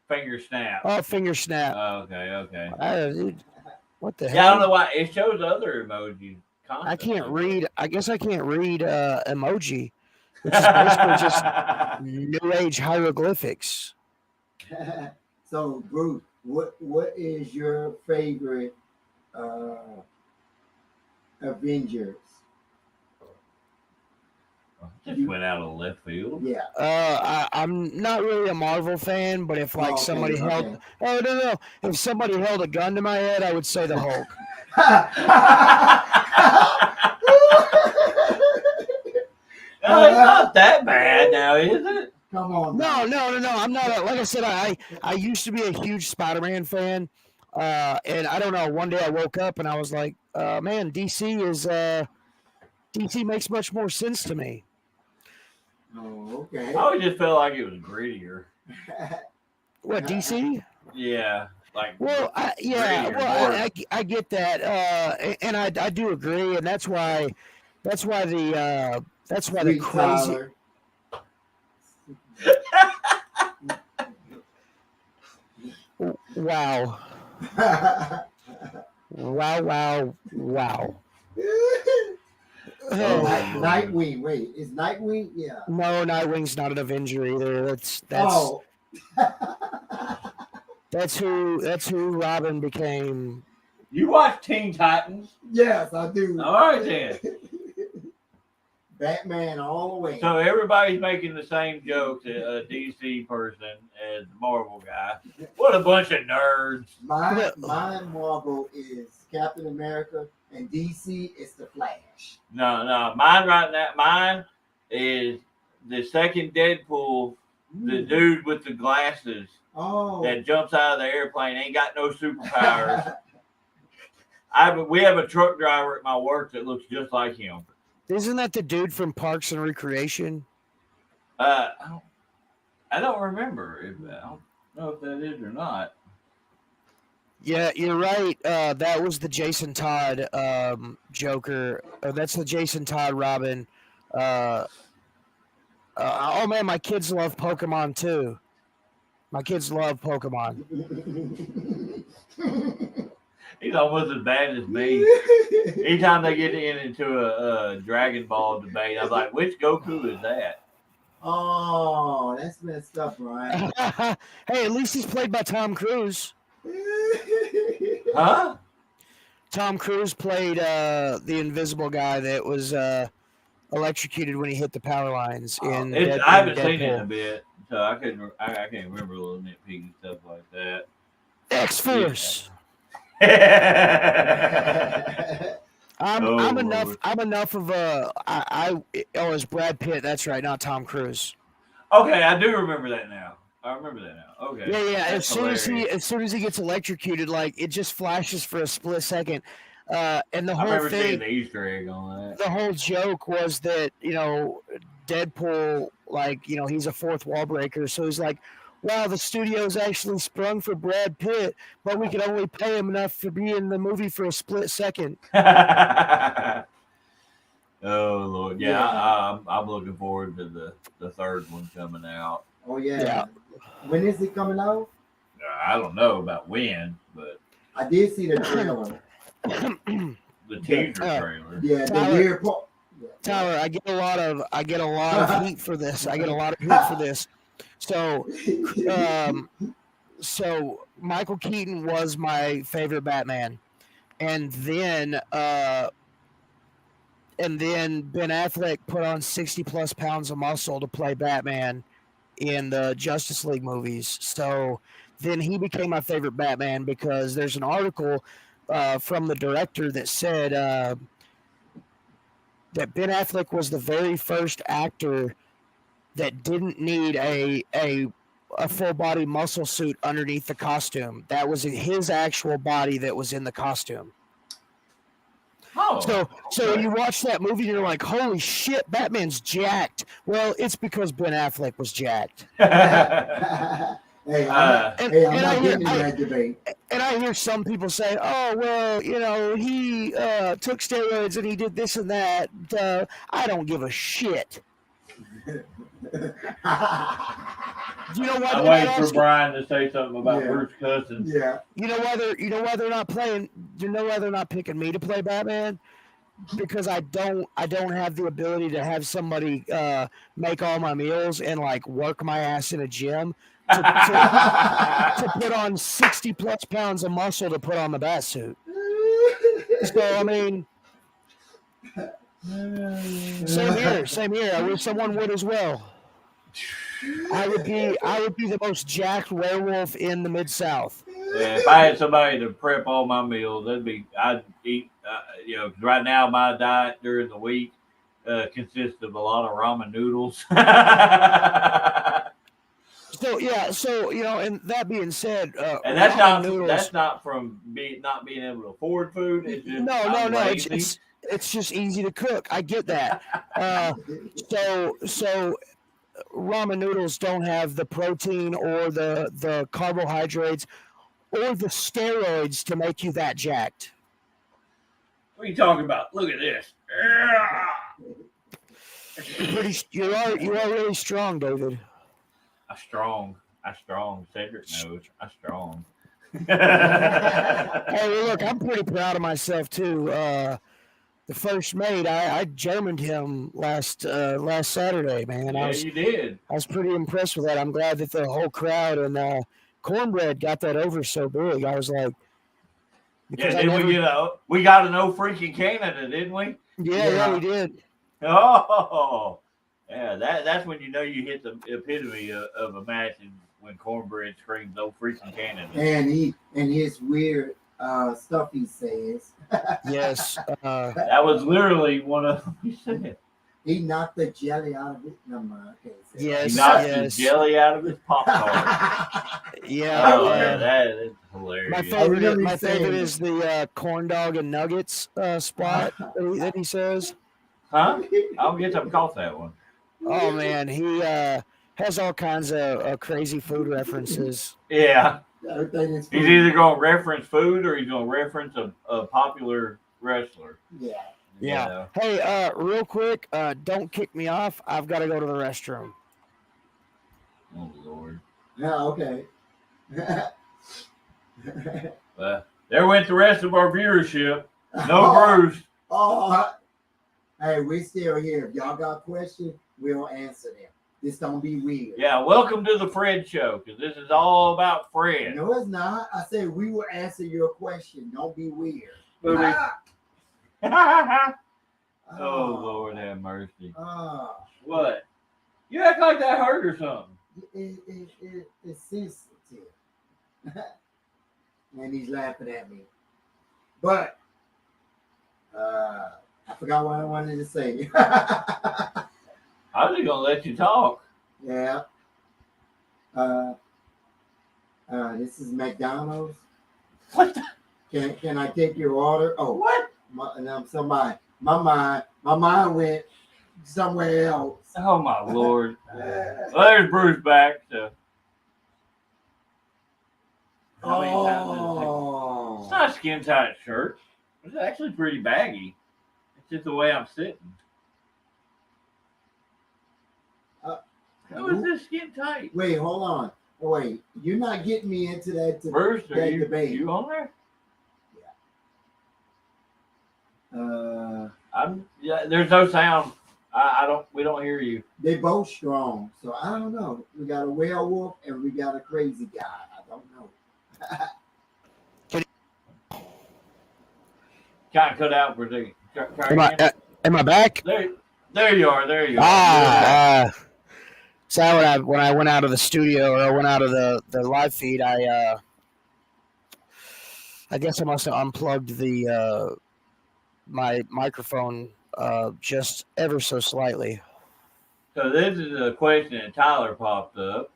Finger snap. Oh, finger snap. Okay. Dude, what the hell? Yeah, I don't know why it shows other emojis. I can't constantly. read. I guess I can't read emoji, which is basically just New Age hieroglyphics. So, Bruce, what is your favorite Avengers? Just went out of left field. Yeah. I'm not really a Marvel fan, but if like somebody held, if somebody held a gun to my head, I would say the Hulk. No, it's not that bad now, is it? Come on. No. I'm not. Like I said, I used to be a huge Spider-Man fan, and I don't know. One day I woke up and I was like, man, DC makes much more sense to me. Oh, okay. I always just felt like it was grittier. What, DC? Yeah, like Well, I get that, and I do agree, and that's why the Sweet crazy. Tyler. Wow. Nightwing. Wait, is Nightwing? Yeah. No, Nightwing's not an Avenger either. That's who Robin became. You watch Teen Titans? Yes, I do. All right then. Batman all the way. So everybody's making the same jokes at a DC person as the Marvel guy. What a bunch of nerds. My Marvel is Captain America, and DC is the Flash. No. Mine is the second Deadpool, the dude with the glasses that jumps out of the airplane, ain't got no superpowers. We have a truck driver at my work that looks just like him. Isn't that the dude from Parks and Recreation? I don't remember. I don't know if that is or not. Yeah, you're right. That was the Jason Todd Joker. That's the Jason Todd Robin. Oh man, my kids love Pokemon too. My kids love Pokemon. He's almost as bad as me. Anytime they get into a Dragon Ball debate, I'm like, which Goku is that? Oh, that's messed up, right? Hey, at least he's played by Tom Cruise. Huh? Tom Cruise played the invisible guy that was electrocuted when he hit the power lines. I haven't seen it in a bit, so I can't remember little nitpicky stuff like that. X-Force. I'm enough of a it's Brad Pitt. That's right, not Tom Cruise. Okay, I do remember that now. I remember that now. Okay. Yeah. As soon as he gets electrocuted, like it just flashes for a split second, and the whole thing. Seeing the Easter egg on that. The whole joke was that Deadpool, he's a fourth wall breaker, so he's like, wow, the studio's actually sprung for Brad Pitt, but we could only pay him enough to be in the movie for a split second. Oh Lord, yeah. I'm looking forward to the third one coming out. Oh yeah. When is it coming out? I don't know about when, but I did see the trailer. The teaser trailer. Yeah, Tyler, the weird part. Tyler, I get a lot of heat for this. So Michael Keaton was my favorite Batman, and then Ben Affleck put on 60+ pounds of muscle to play Batman in the Justice League movies. So then he became my favorite Batman because there's an article from the director that said that Ben Affleck was the very first actor that didn't need a full body muscle suit underneath the costume. That was his actual body that was in the costume. Oh. So when you watch that movie, you're like, holy shit, Batman's jacked. Well, it's because Ben Affleck was jacked. Hey, I'm not getting in that debate. And I hear some people say, oh, well, you know, he took steroids and he did this and that. I don't give a shit. You know why I'm waiting for Brian to say something about Bruce Cousins. Yeah. You know why they're not playing? You know why they're not picking me to play Batman? Because I don't have the ability to have somebody make all my meals and like work my ass in a gym to put on 60 plus pounds of muscle to put on the bat suit. So I mean, same here. I wish someone would as well. I would be the most jacked werewolf in the Mid-South. Yeah, if I had somebody to prep all my meals, I'd eat. You know, 'cause right now my diet during the week consists of a lot of ramen noodles. So you know, and that being said, and that's not from not being able to afford food. It's just no. It's just easy to cook. I get that. So ramen noodles don't have the protein or the carbohydrates or the steroids to make you that jacked. What are you talking about? Look at this. You are really strong, David. I'm strong. Cedric knows I'm strong. Hey, well, look, I'm pretty proud of myself too. The first mate, I Germaned him last Saturday, man. You did. I was pretty impressed with that. I'm glad that the whole crowd and Cornbread got that over so big. I was like, we got a no freaking Canada, didn't we? Yeah, we did. Oh, yeah. That's when you know you hit the epitome of a match, when Cornbread screams no freaking Canada. And his weird stuff he says. Yes. That was literally one of them he said. He knocked the jelly out of it. No, I can't say yes, he knocked the jelly out of his Pop-Tart. Yeah. That is hilarious. My favorite is the corn dog and nuggets spot that he says. Huh? I'll get them caught that one. Oh, man. He has all kinds of crazy food references. Yeah. He's either going to reference food or he's going to reference a popular wrestler. Yeah. Yeah. You know? Hey, real quick, don't kick me off. I've got to go to the restroom. Oh, Lord. Yeah, okay. There went the rest of our viewership. No Bruce. Hey, we're still here. If y'all got questions, we'll answer them. This don't be weird. Yeah, welcome to the Fred Show, because this is all about Fred. No, it's not. I said we will answer your question. Don't be weird. Oh, Lord have mercy. What? You act like that hurt or something. It's sensitive. And he's laughing at me. But I forgot what I wanted to say. I was just gonna let you talk. Yeah. This is McDonald's. What the? Can I take your order? Oh, what? My mind went somewhere else. Oh my Lord. Well, there's Bruce back. So. Oh. It's not a skin tight shirt. It's actually pretty baggy. It's just the way I'm sitting. How is this skin tight? Wait, hold on. Wait, you're not getting me into that, Bruce, that debate. You on there? Yeah. There's no sound. We don't hear you. They both strong, so I don't know. We got a werewolf and we got a crazy guy. I don't know. Kind of cut out for the. Am I back? There you are. So when I went out of the studio, or I went out of the live feed, I guess I must have unplugged my microphone just ever so slightly. So this is a question that Tyler popped up.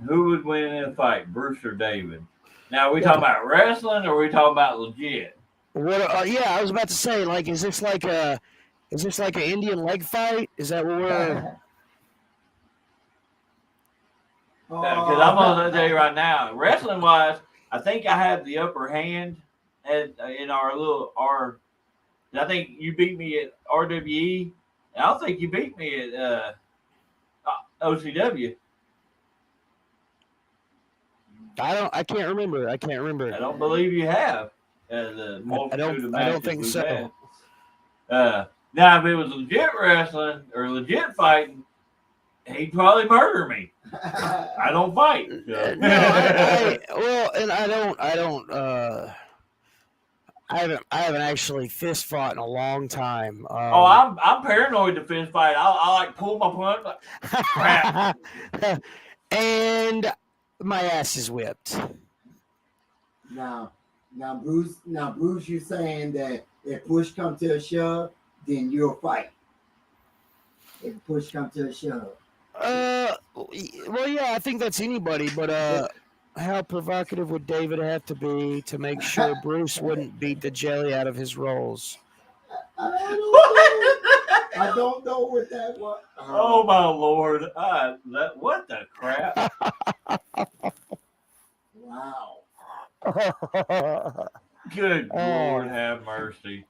Who would win in a fight, Bruce or David? Now, are we talking about wrestling or are we talking about legit? What? Yeah, I was about to say, like, is this like an Indian leg fight? Is that what we're? Because I'm gonna tell you right now, wrestling wise, I think I have the upper hand in our. I think you beat me at RWE. And I don't think you beat me at OCW. I can't remember. I can't remember. I don't believe you have. The multitude of matches I don't think we've so. had. Now, if it was legit wrestling or legit fighting, he'd probably murder me. I don't fight. So. No, I haven't actually fist fought in a long time. I'm paranoid to fist fight. I like pull my punch. Like, crap. And my ass is whipped. Now, Bruce, you're saying that if push come to a shove, then you'll fight. If push come to a shove. Well, yeah, I think that's anybody, but how provocative would David have to be to make sure Bruce wouldn't beat the jelly out of his rolls? I don't know what that was. Oh my Lord! What the crap? Wow. Good Lord, have mercy.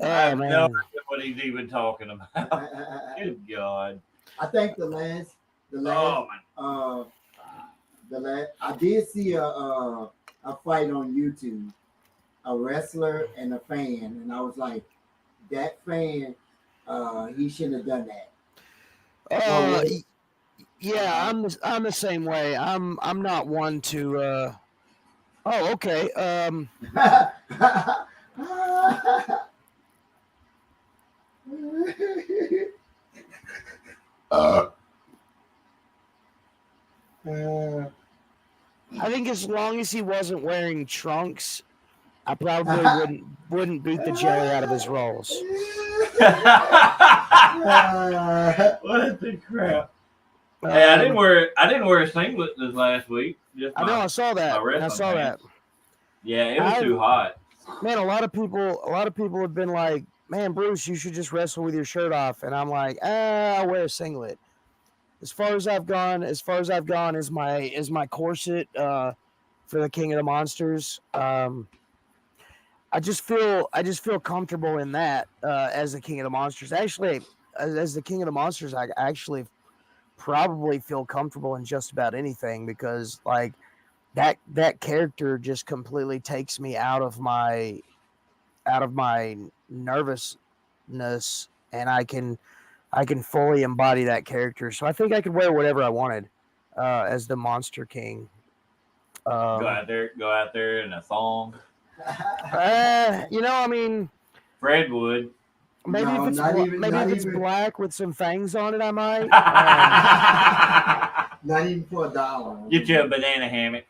I have no idea what he's even talking about. Good God. I think the last I did see a fight on YouTube, a wrestler and a fan, and I was like, that fan, he shouldn't have done that. Yeah, I'm the same way. I'm not one to. Oh, okay. I think as long as he wasn't wearing trunks, I probably wouldn't beat the jelly out of his rolls. What the crap? Hey, I didn't wear a singlet this last week. I know, I saw that. Yeah, it was too hot. Man, a lot of people have been like, "Man, Bruce, you should just wrestle with your shirt off." And I'm like, I'll wear a singlet. As far as I've gone is my corset for the King of the Monsters. I just feel comfortable in that as the King of the Monsters. Actually, as the King of the Monsters, I actually probably feel comfortable in just about anything because like that character just completely takes me out of my nervousness, and I can fully embody that character. So I think I could wear whatever I wanted as the Monster King. Go out there in a thong. I mean, Fred would. Maybe if it's black with some fangs on it, I might. Not even for $1. Get you a banana hammock.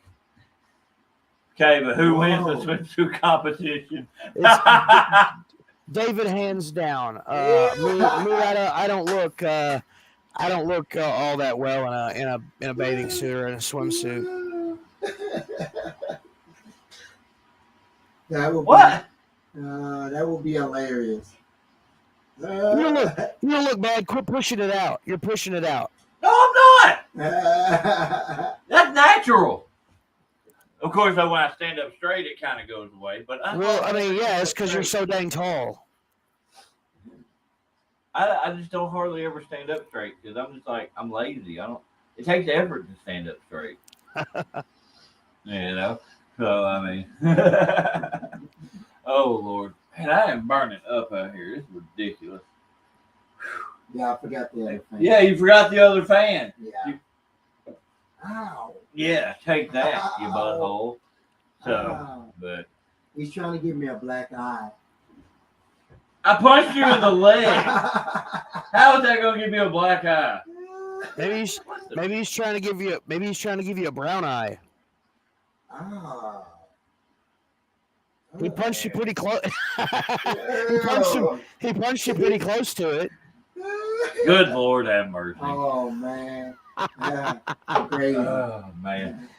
Okay, but who wins the swimsuit competition? David, hands down. I don't look all that well in a bathing suit or in a swimsuit. That would be hilarious. You don't look bad. Quit pushing it out. You're pushing it out. No, I'm not. That's natural. Of course, though, when I stand up straight, it kind of goes away. But it's because you're so dang tall. I just don't hardly ever stand up straight because I'm just like I'm lazy. It takes effort to stand up straight. So I mean, oh Lord, man, I am burning up out here. This is ridiculous. Yeah, I forgot the other fan. Yeah, you forgot the other fan. Yeah. Ow. Yeah, take that, you butthole. So, but he's trying to give me a black eye. I punched you in the leg. How is that going to give you a black eye? Maybe he's trying to give you a brown eye. Ah. He punched you pretty close. He punched you pretty close to it. Good Lord, have mercy. Oh man. Yeah, crazy. Oh man.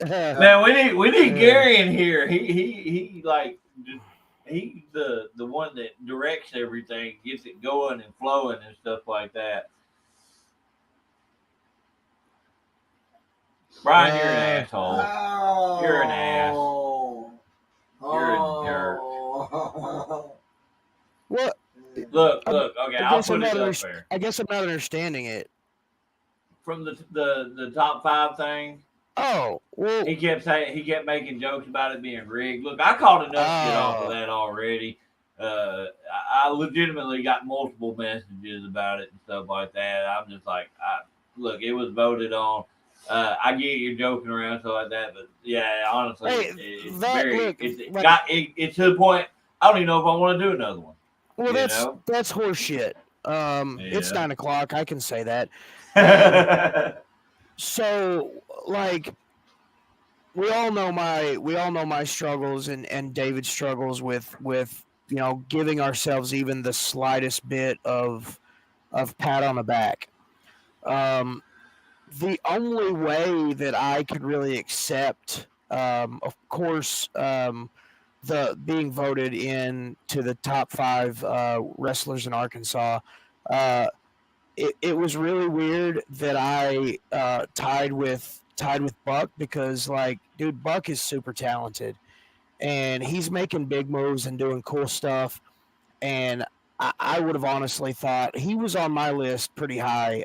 Man, we need Gary in here. He like he's the one that directs everything, gets it going and flowing and stuff like that. Brian, you're an asshole. Oh, You're an ass. You're a jerk. What? Look. Okay, I'll put it up there. I guess I'm not understanding it. From the top 5 thing. Oh, well, He kept making jokes about it being rigged. Look, I caught enough shit off of that already. I legitimately got multiple messages about it and stuff like that. I'm just like, look, it was voted on. I get you're joking around stuff like that, but yeah, honestly, it's to the point. I don't even know if I want to do another one. Well, that's horseshit. It's 9 o'clock. I can say that. So, like, we all know my struggles and David's struggles with giving ourselves even the slightest bit of pat on the back. The only way that I could really accept, of course, the being voted in to the top 5 wrestlers in Arkansas. It was really weird that I tied with Buck because, like, dude, Buck is super talented and he's making big moves and doing cool stuff. And I would have honestly thought he was on my list pretty high.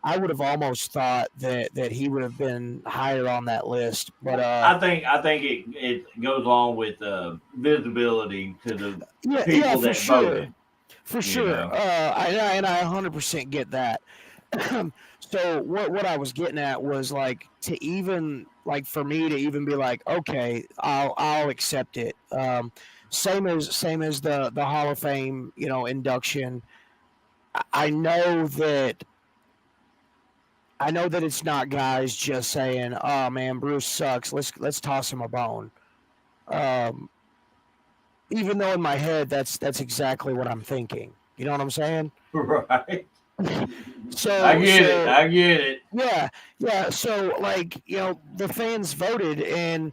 I would have almost thought that he would have been higher on that list, but I think it goes along with visibility to the people that voted. For sure. I 100% get that. So what I was getting at was, like, to even, like, for me to even be like, okay, I'll accept it. Same as the Hall of Fame, induction. I know that it's not guys just saying, "Oh man, Bruce sucks. Let's toss him a bone." Even though in my head that's exactly what I'm thinking. You know what I'm saying? Right. So I get it. Yeah. So, like, the fans voted, and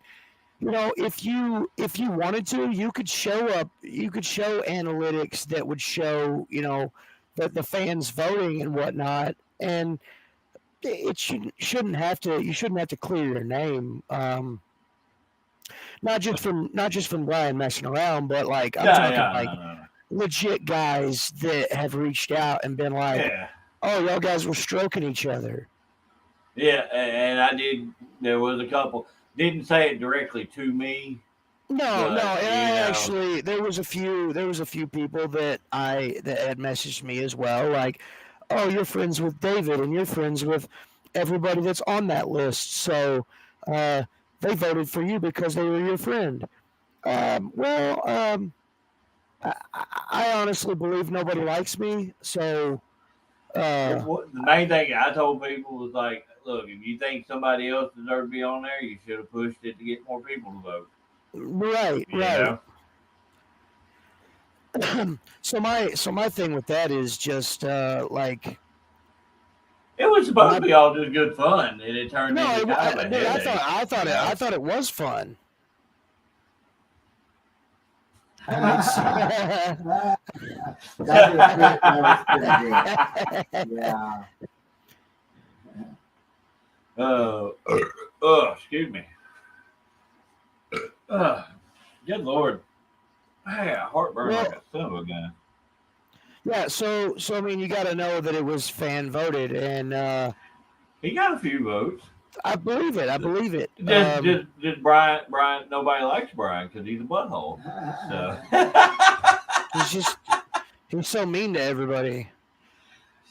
if you wanted to, you could show analytics that would show that the fans voting and whatnot, and it shouldn't have to clear your name. Not just from Brian messing around, but, like, I'm talking legit guys that have reached out and been like, "Oh, y'all guys were stroking each other." Yeah, and I did. There was a couple. Didn't say it directly to me. No. And actually, there was a few people that had messaged me as well, like, "Oh, you're friends with David, and you're friends with everybody that's on that list, so they voted for you because they were your friend." I honestly believe nobody likes me, so. The main thing I told people was, like, look, if you think somebody else deserved to be on there, you should have pushed it to get more people to vote. Right. So my thing with that is just like. It was supposed to be all just good fun, and it turned into kind of a headache. I thought it was fun. That was pretty good. Yeah. Excuse me. Good Lord. Heartburn like a son of a gun. Yeah, so I mean, you got to know that it was fan voted, and he got a few votes. I believe it. Just Brian. Nobody likes Brian because he's a butthole. So. he's so mean to everybody.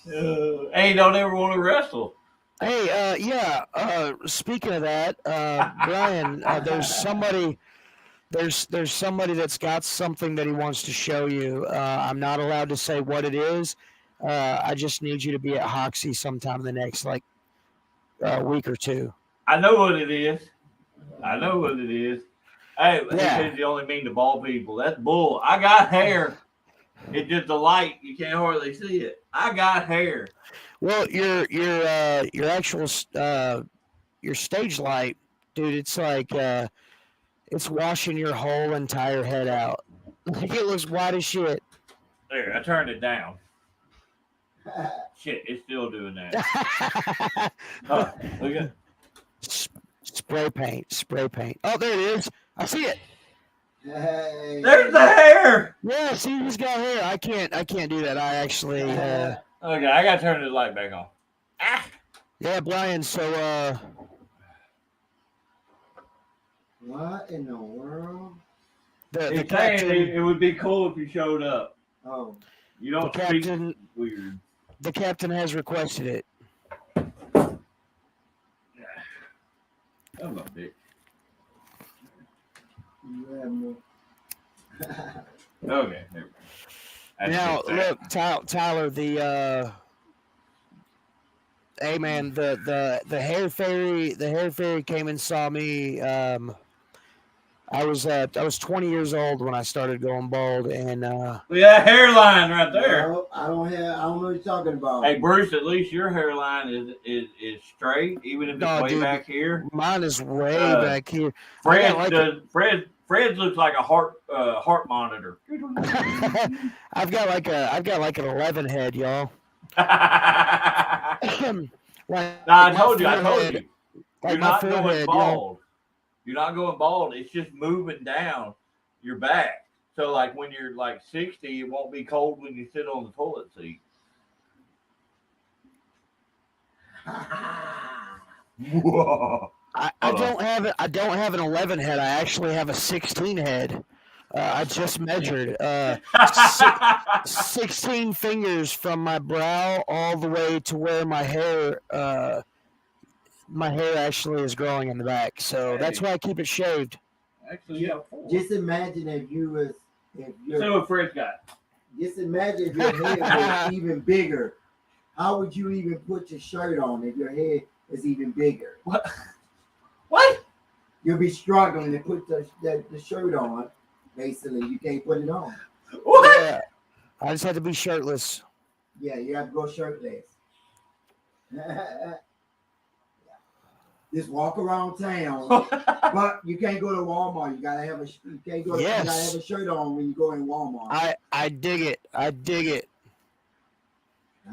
Hey, don't ever want to wrestle. Hey, speaking of that, Brian, there's somebody that's got something that he wants to show you. I'm not allowed to say what it is. I just need you to be at Hoxie sometime in the next week or two. I know what it is. Hey, he says you only mean to bald people. That's bull. I got hair. It's just the light. You can't hardly see it. I got hair. Well, your actual your stage light, dude. It's like It's washing your whole entire head out. Like it looks white as shit. There, I turned it down. Shit, it's still doing that. Oh, look at Spray paint. Oh, there it is. I see it. Hey. there's the hair. Yeah, see, he's got hair. I can't do that. I actually. Okay, I gotta turn the light back on. Ah. Yeah, Brian. So, What in the world? the He's saying captain. it would be cool if you showed up. Oh, You don't The speak captain- weird. The captain has requested it. I'm a bitch. you have no. Okay, there we go. That's Now, it, Zach. look, Tyler. Hey man, the hair fairy came and saw me. I was 20 years old when I started going bald, and Yeah, hairline right there. No, I don't know what you're talking about. Hey Bruce, at least your hairline is straight, even if it's No, way dude. back here. mine is way Uh, back here. Fred like does. Fred looks like a heart monitor. I've got like an 11 head, y'all. Like, I my told you. forehead- You're Like my not going forehead, bald. You're not going bald. It's just moving down your back. So like when you're like 60, it won't be cold when you sit on the toilet seat. Whoa. I Hold on. don't have an 11 head. I actually have a 16 head. I just measured 16 fingers from my brow all the way to where my hair actually is growing in the back. So that's why I keep it shaved. Actually, yeah, 4. Just imagine if See what Fred's got. just imagine if your head was even bigger. How would you even put your shirt on if your head is even bigger? What? You'll be struggling to put the shirt on. Basically, you can't put it on. What? Yeah, I just had to be shirtless. Yeah, you have to go shirtless. Just walk around town, but you can't go to Walmart. You gotta have a you can't go. Yes. You gotta have a shirt on when you go in Walmart. I dig it.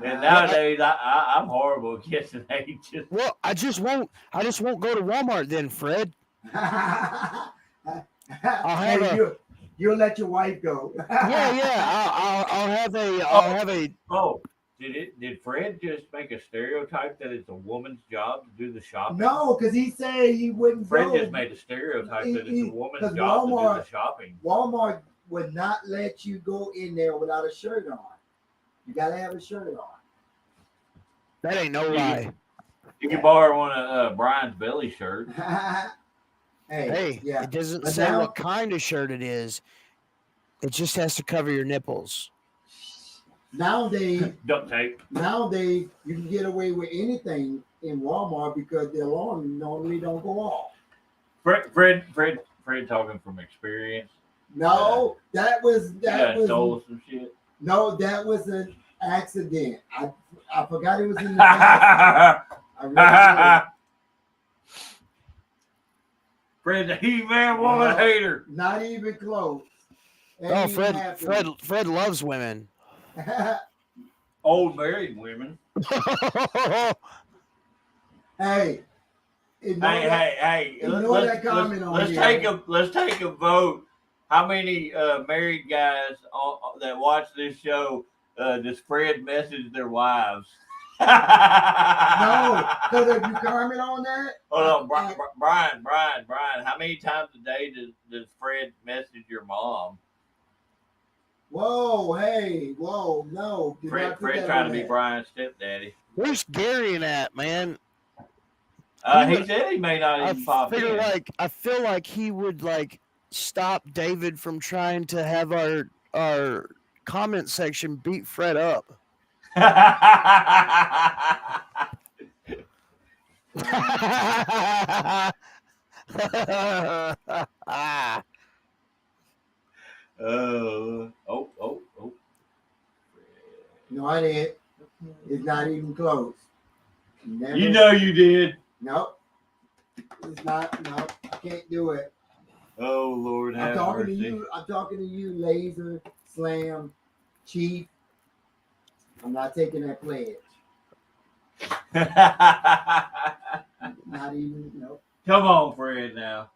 And nowadays, I'm horrible at guessing ages. Well, I just won't go to Walmart then, Fred. I'll have you'll let your wife go. Yeah. I'll have a. Oh, did Fred just make a stereotype that it's a woman's job to do the shopping? No, because he said he wouldn't Fred go. just made a stereotype that it's a woman's 'cause job to do Walmart- the shopping. Walmart would not let you go in there without a shirt on. You gotta have a shirt on. That ain't no lie. You can borrow one of Brian's belly shirts. Hey, yeah. it doesn't But say now- what kind of shirt it is. It just has to cover your nipples. Nowadays, Duct tape. you can get away with anything in Walmart because the alarm normally don't go off. Fred talking from experience. No, that was Stole some shit. no, that was an accident. I forgot it was in the past. I really did. Fred's a He-Man woman No. hater. Not even close. Ain't Oh, even happening. Fred loves women. Old married women. Hey. Hey! Ignore that comment on let's here. take a vote. How many married guys that watch this show does Fred message their wives? No, because if you comment on that, Hold on, Brian. How many times a day does Fred message your mom? whoa, no. Do Fred not put that trying on to be that. Brian's stepdaddy. Where's Gary at, man? He said he may not even pop in. I feel like he would stop David from trying to have our comment section beat Fred up. Oh. No, I didn't. It's not even close. Never. You know you did. Nope. It's not. Nope. I can't do it. Oh Lord, I'm have talking mercy. to you. I'm talking to you, Laser, Slam, Chief. I'm not taking that pledge. Not even no. Come on, Fred. Now,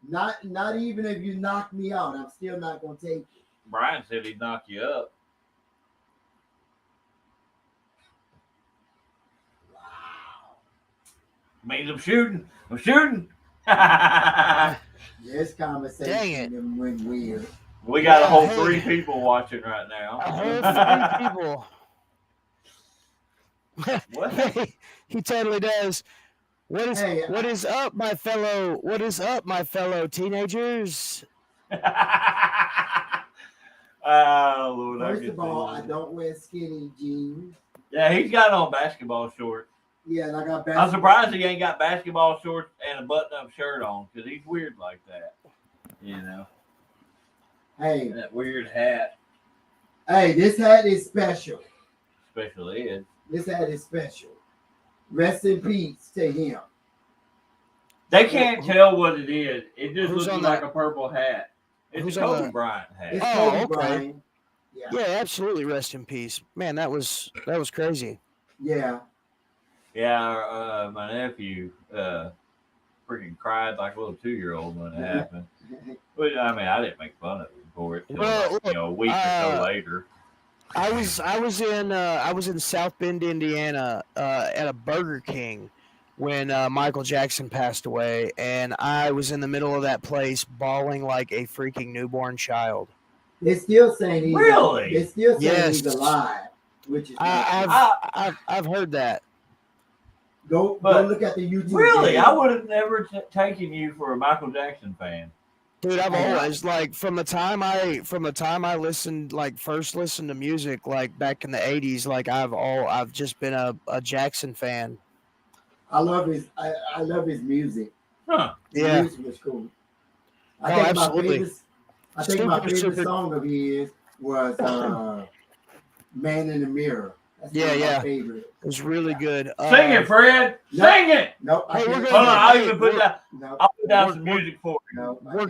Not even if you knock me out, I'm still not gonna take it. Brian said he'd knock you up. Wow. Means I'm shooting. I'm shooting. This conversation went weird. We got a whole hey. 3 people watching right now. A whole 3 people. What? He totally does. What is up, my fellow? What is up, my fellow teenagers? Oh Lord! First of all, I don't wear skinny jeans. Yeah, he's got on basketball shorts. Yeah, and I got basketball. I'm surprised he ain't got basketball shorts and a button-up shirt on because he's weird like that. You know. Hey, that weird hat. Hey, this hat is special. Special ed. This hat is special. Rest in peace to him. They can't tell what it is. It just Who's looks on like that? a purple hat. It's Who's a on Kobe that? Bryant hat. It's Oh, Kobe okay. Bryant. Yeah. Yeah, absolutely. Rest in peace, man. That was crazy. Yeah. Yeah, my nephew freaking cried like a little 2-year-old when it happened. But I mean, I didn't make fun of him for it. Well, A week or so later. I was in South Bend, Indiana, at a Burger King when Michael Jackson passed away, and I was in the middle of that place bawling like a freaking newborn child. They're still saying he's Really? They're still saying Yes. he's alive, which is I've heard that. go look at the YouTube. Really, video. I would have never taken you for a Michael Jackson fan. Dude, I've Yeah. always like from the time I listened, like first listened to music, like back in the '80s, like I've just been a Jackson fan. I love his music. Huh. His Yeah. music was cool. Oh, absolutely. I think my favorite Stupid. song of his was "Man in the Mirror." That's Yeah, one of my yeah. favorite. It was really good. Sing it, Fred. Sing it. Nope. I Hey, we're can't gonna- Hold on, I'll Hey, even put we're- that. Nope. I'll put down some we're- music for you. Nope, I We're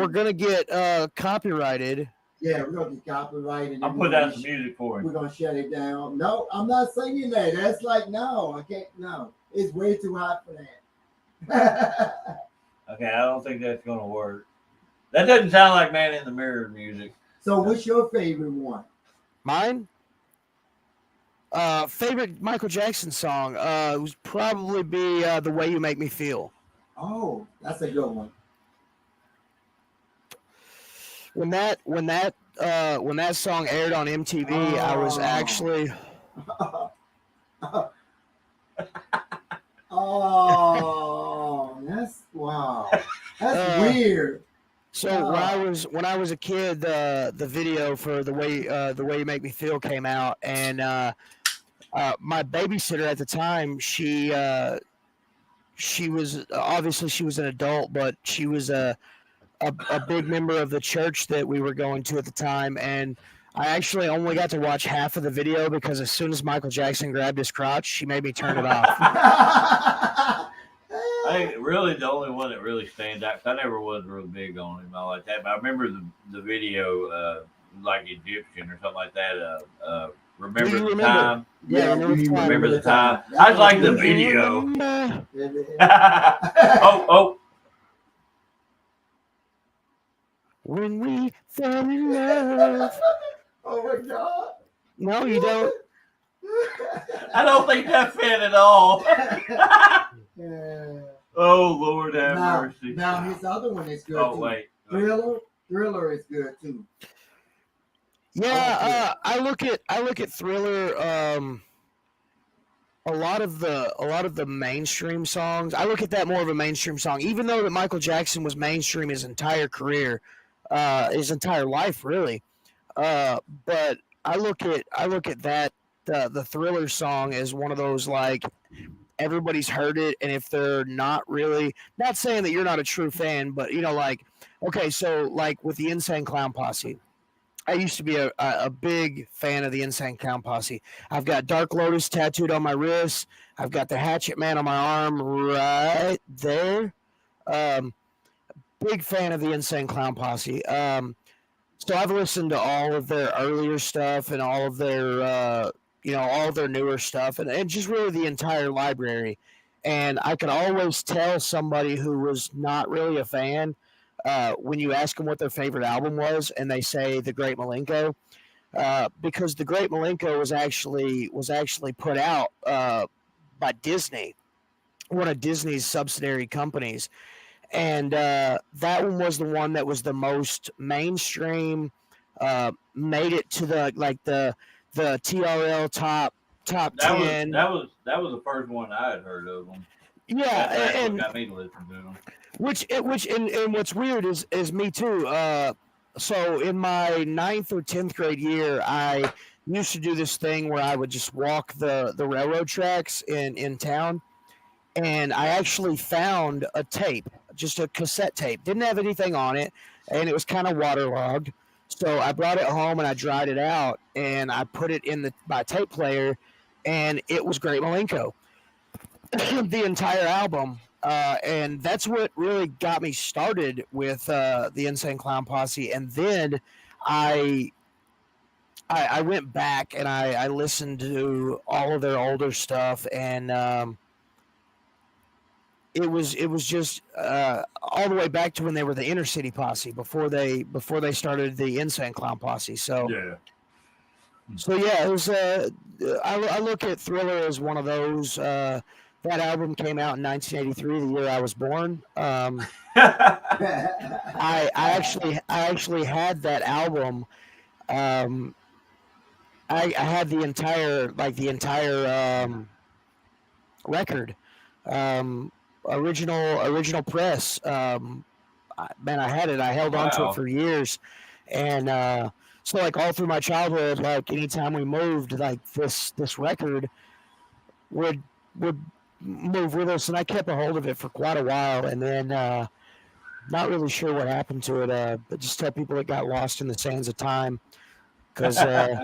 gonna get copyrighted. Yeah, we're gonna get copyrighted. I'll put down some music for We're you. gonna shut it down. No, I'm not singing that. That's like no, I can't. No, it's way too hot for that. Okay, I don't think that's gonna work. That doesn't sound like Man in the Mirror music. So, what's your favorite one? Mine? Favorite Michael Jackson song would probably be "The Way You Make Me Feel." Oh, that's a good one. When that song aired on MTV, I was Oh. actually Oh, that's wow. That's weird. so when I was a kid, the video for the way You Make Me Feel came out, and my babysitter at the time, she was obviously she was an adult, but she was a big member of the church that we were going to at the time, and I actually only got to watch half of the video because as soon as Michael Jackson grabbed his crotch, she made me turn it off. I think really the only one that really stands out, 'cause I never was real big on him all like that, but I remember the video, like Egyptian or something like that. Remember Do you the remember? time? Yeah, Remember the time? I like the video. Remember oh. when we fell in love. Oh my God. No, you don't. I don't think that fit at all. Yeah. Oh, Lord have mercy. Now his other one is good Oh, too. wait. Thriller is good too. Yeah, I look at Thriller. A lot of the mainstream songs. I look at that more of a mainstream song, even though that Michael Jackson was mainstream his entire career, his entire life, really. But I look at that the Thriller song as one of those like everybody's heard it, and if they're not saying that you're not a true fan, but like okay, so like with the Insane Clown Posse. I used to be a big fan of the Insane Clown Posse. I've got Dark Lotus tattooed on my wrist. I've got the Hatchet Man on my arm right there. big fan of the Insane Clown Posse. So I've listened to all of their earlier stuff and all of their, all of their newer stuff, and just really the entire library. And I could always tell somebody who was not really a fan when you ask them what their favorite album was, and they say The Great Milenko, because The Great Milenko was actually put out by Disney, one of Disney's subsidiary companies, and that one was the one that was the most mainstream. Made it to the TRL top That 10. was the first one I had heard of them. Yeah, That's what and got me to listen to them. and what's weird is me too. So in my 9th or 10th grade year, I used to do this thing where I would just walk the railroad tracks in town, and I actually found a tape, just a cassette tape. Didn't have anything on it, and it was kind of waterlogged. So I brought it home and I dried it out, and I put it in my tape player, and it was Great Milenko, the entire album. And that's what really got me started with the Insane Clown Posse. And then I went back and I listened to all of their older stuff, and it was just all the way back to when they were the Inner City Posse before they started the Insane Clown Posse. So Yeah. So yeah, it was. I look at Thriller as one of those. That album came out in 1983, the year I was born. I actually had that album. I had the entire record, original press. Man, I had it. I held on to Wow. it for years, and so like all through my childhood, like anytime we moved, like this record would move with us, and I kept a hold of it for quite a while, and then not really sure what happened to it. But just tell people it got lost in the sands of time, because I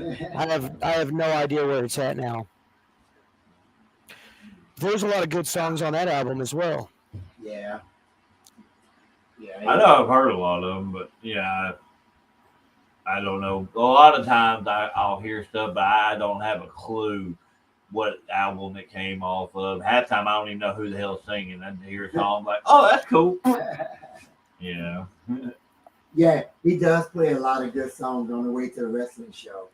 have no idea where it's at now. There's a lot of good songs on that album as well. Yeah. Yeah. I know I've heard a lot of them, but yeah, I don't know. A lot of times I'll hear stuff, but I don't have a clue what album it came off of. Half the time I don't even know who the hell's singing. I hear a song like, oh, that's cool. You know. Yeah, he does play a lot of good songs on the way to the wrestling show.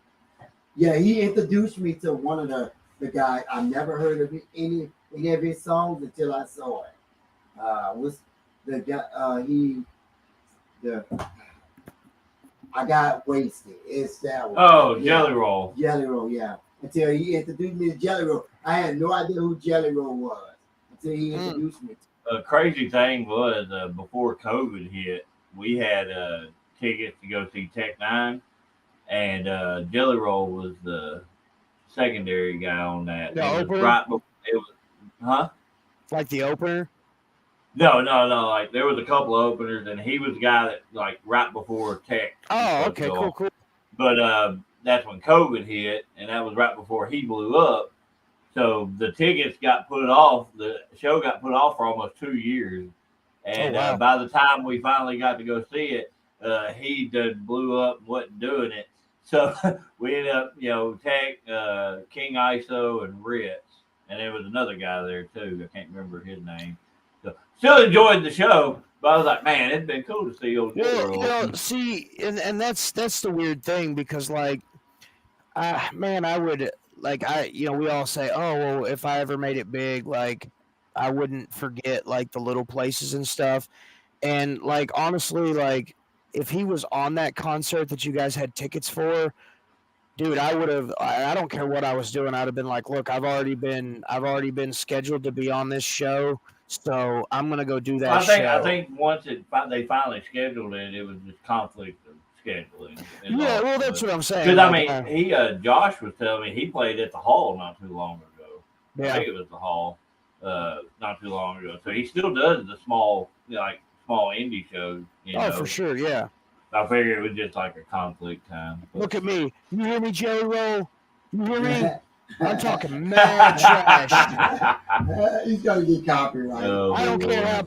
Yeah, he introduced me to one of the guys. I never heard of any of his songs until I saw it. Was the guy I got wasted. It's that one. Oh, Yeah. Jelly Roll. Jelly Roll, yeah. Until he introduced me to Jelly Roll. I had no idea who Jelly Roll was until he introduced me. The crazy thing was before COVID hit, we had tickets to go see Tech Nine, and Jelly Roll was the secondary guy on that. The It was opener? right before it was, huh? Like the opener. No. Like there was a couple of openers, and he was the guy that like right before Tech. Oh, okay, cool. But that's when COVID hit, and that was right before he blew up. So the tickets got put off. The show got put off for almost 2 years, and wow. by the time we finally got to go see it, he done blew up and wasn't doing it. So we ended up, Tech, King ISO, and Ritz, and there was another guy there too. I can't remember his name. So still enjoyed the show, but I was like, man, it'd been cool to see old Jelly Roll. See, and that's the weird thing, because like, I would we all say, oh well, if I ever made it big, like I wouldn't forget like the little places and stuff, and like honestly, like if he was on that concert that you guys had tickets for, dude, I would have. I don't care what I was doing. I'd have been like, look, I've already been scheduled to be on this show, so I'm gonna go do that. I think once they finally scheduled it, it was just conflict of scheduling. Yeah, well, that's what I'm saying. Because I mean, Josh was telling me he played at the Hall not too long ago. Yeah. I think it was the Hall not too long ago. So he still does the small indie shows. For sure, yeah. I figured it was just like a conflict time. But Look at me. You hear me, Jelly Roll? You hear me? I'm talking mad trash. He's gonna get copyrighted. Oh, I don't care Lord.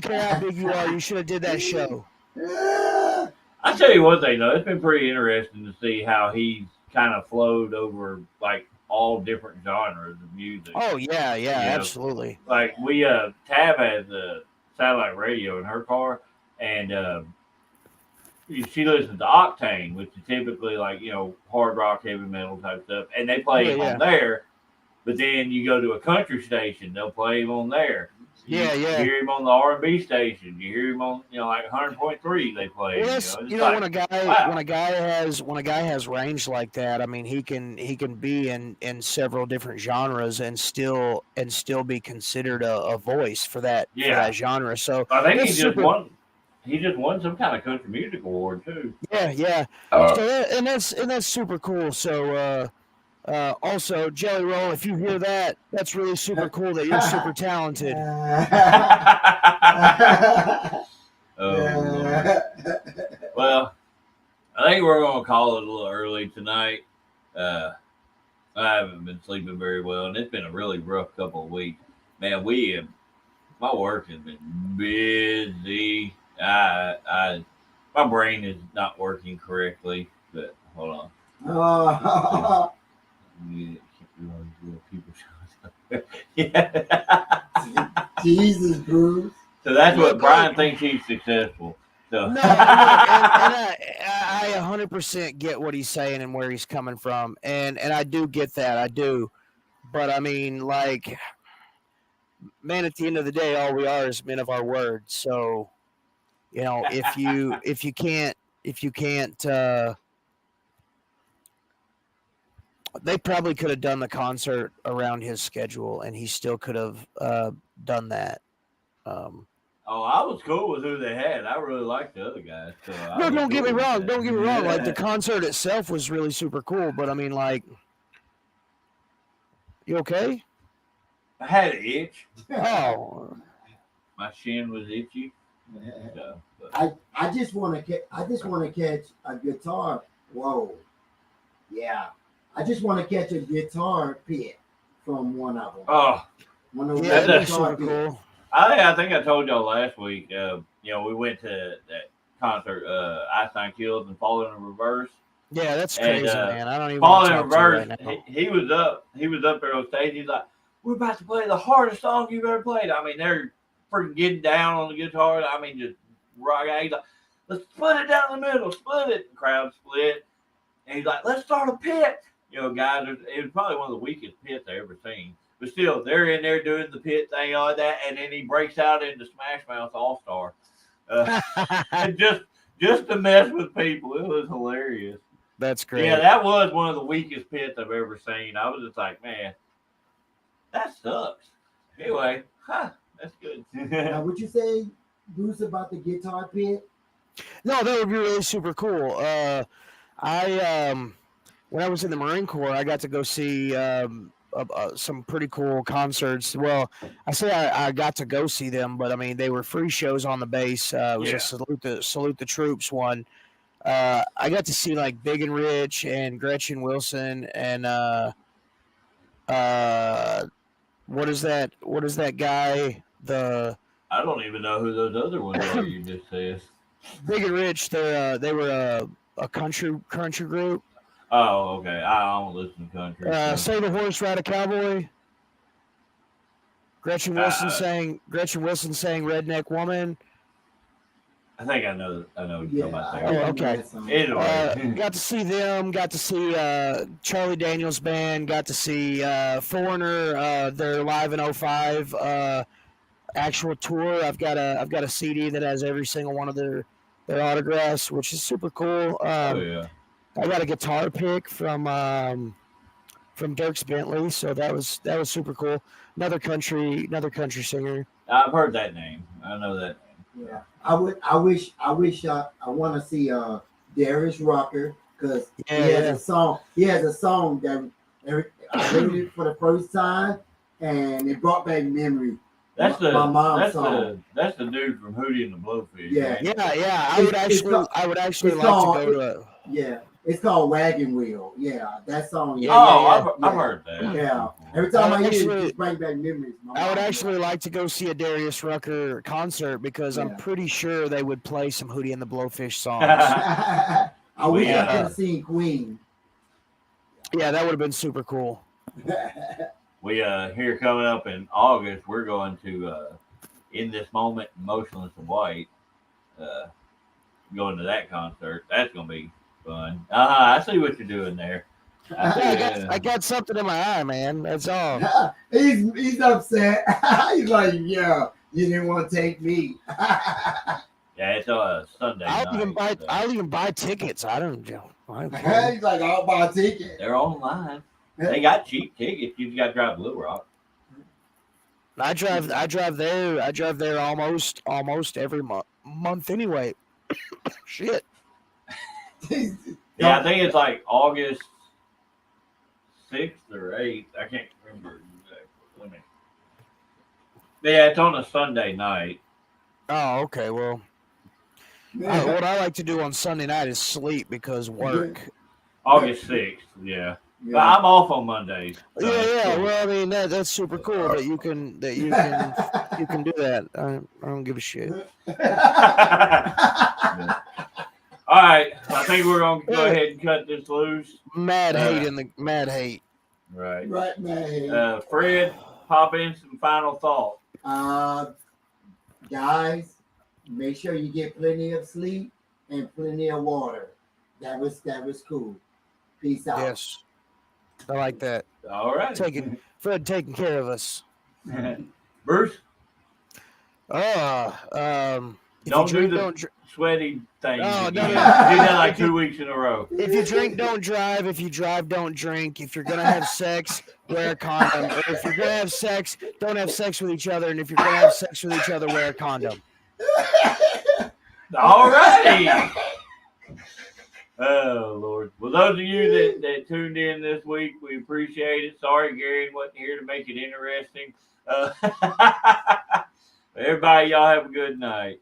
how big you are. You should have did that show. I tell you one thing though, it's been pretty interesting to see how he's kind of flowed over like all different genres of music. Oh yeah, You know, absolutely. like we Tab has a satellite radio in her car, and she listens to Octane, which is typically like hard rock, heavy metal type stuff, and they play him on there. But then you go to a country station, they'll play him on there. You hear him on the R&B station. You hear him on like 100.3. They play. Well, when a guy has range like that, I mean, he can be in several different genres and still be considered a voice for that genre. So I think he just won some kind of country music award too. Yeah. So that's super cool. So also, Jelly Roll, if you hear that, that's really super cool that you're super talented. Well, I think we're going to call it a little early tonight. I haven't been sleeping very well, and it's been a really rough couple of weeks. Man, my work has been busy. My brain is not working correctly, but hold on. Jesus, Bruce. So that's what Brian thinks he's successful. So. No, I 100% get what he's saying and where he's coming from, and I do get that, I do. But I mean, like, man, at the end of the day, all we are is men of our word. So, if you can't. They probably could have done the concert around his schedule, and he still could have done that. I was cool with who they had. I really liked the other guys. So no, don't get me wrong. Don't get me wrong. Like, the concert itself was really super cool, but I mean, like, you okay? I had an itch. Oh, my shin was itchy. So, I just want to catch a guitar. Whoa, yeah. I just want to catch a guitar pit from one of them. Oh, that's super cool. I think I told y'all last week. We went to that concert, Einstein Kills and Falling in Reverse. Yeah, that's crazy, man. I don't even Falling in want to talk Reverse. to you right now. He was up there on stage. He's like, "We're about to play the hardest song you've ever played." I mean, they're freaking getting down on the guitar. I mean, just rock out. He's like, "Let's split it down the middle, split it." The crowd split, and he's like, "Let's start a pit." Guys, it was probably one of the weakest pits I ever seen. But still, they're in there doing the pit thing and all that, and then he breaks out into Smash Mouth All-Star. And just to mess with people. It was hilarious. That's great. Yeah, that was one of the weakest pits I've ever seen. I was just like, man, that sucks. Anyway, that's good. Now, would you say, Bruce, about the guitar pit? No, that would be really super cool. When I was in the Marine Corps, I got to go see some pretty cool concerts. Well, I got to go see them, but I mean, they were free shows on the base. It was a salute the troops one. I got to see like Big and Rich and Gretchen Wilson and what is that guy? I don't even know who those other ones are you just said. Big and Rich, they were a country group. Oh, okay. I don't listen to country. Say the Horse, Ride a Cowboy. Gretchen Wilson sang "Redneck Woman." I think I know what you're talking about there. Oh, okay. Anyway. Got to see them. Got to see Charlie Daniels Band. Got to see Foreigner. They're live in 05 actual tour. I've got a CD that has every single one of their autographs, which is super cool. I got a guitar pick from Dierks Bentley, so that was super cool. Another country singer. I've heard that name. I know that name. Yeah, I want to see Darius Rucker because he has a song. He has a song that I heard it for the first time, and it brought back memory. That's my mom's song. That's the dude from Hootie and the Blowfish. Yeah. I would actually like to go to. Yeah, It's called Wagon Wheel. Yeah, that song. Yeah, I've heard that. Yeah. Every time I hear it, Actually- it just brings back memories. My I would mom, actually like to go see a Darius Rucker concert because I'm Yeah. pretty sure they would play some Hootie and the Blowfish songs. I wish I Yeah. could have seen Queen. Yeah, that would have been super cool. We here coming up in August, we're going to In This Moment, Motionless and White. Going to that concert. That's gonna be fun. I see what you're doing there. I got something in my eye, man. That's all. He's upset. He's like, yeah, you didn't want to take me. Yeah, it's a Sunday night. I'll even buy tickets. I don't care. He's like, I'll buy a ticket. They're online. They got cheap tickets. You just got to drive to Little Rock. I drive there almost every month anyway. Shit. Yeah, I think it's like August 6th or 8th. I can't remember exactly. Yeah, it's on a Sunday night. Oh, okay. Well, what I like to do on Sunday night is sleep because work. August 6th, yeah. But I'm off on Mondays. So Yeah. Well, I mean that's super cool that you can do that. I don't give a shit. All right, I think we're gonna go ahead and cut this loose. Mad hate. Right. Right, man. Fred, pop in some final thoughts. Guys, make sure you get plenty of sleep and plenty of water. That was cool. Peace out. Yes, I like that. All right. Fred taking care of us. Bruce, Don't do the sweaty thing. No, again. no. Do that like 2 weeks in a row. If you drink, don't drive. If you drive, don't drink. If you're gonna have sex, wear a condom. Or if you're gonna have sex, don't have sex with each other. And if you're gonna have sex with each other, wear a condom. All righty. Oh, Lord. Well, those of you that tuned in this week, we appreciate it. Sorry Gary wasn't here to make it interesting. Everybody, y'all have a good night.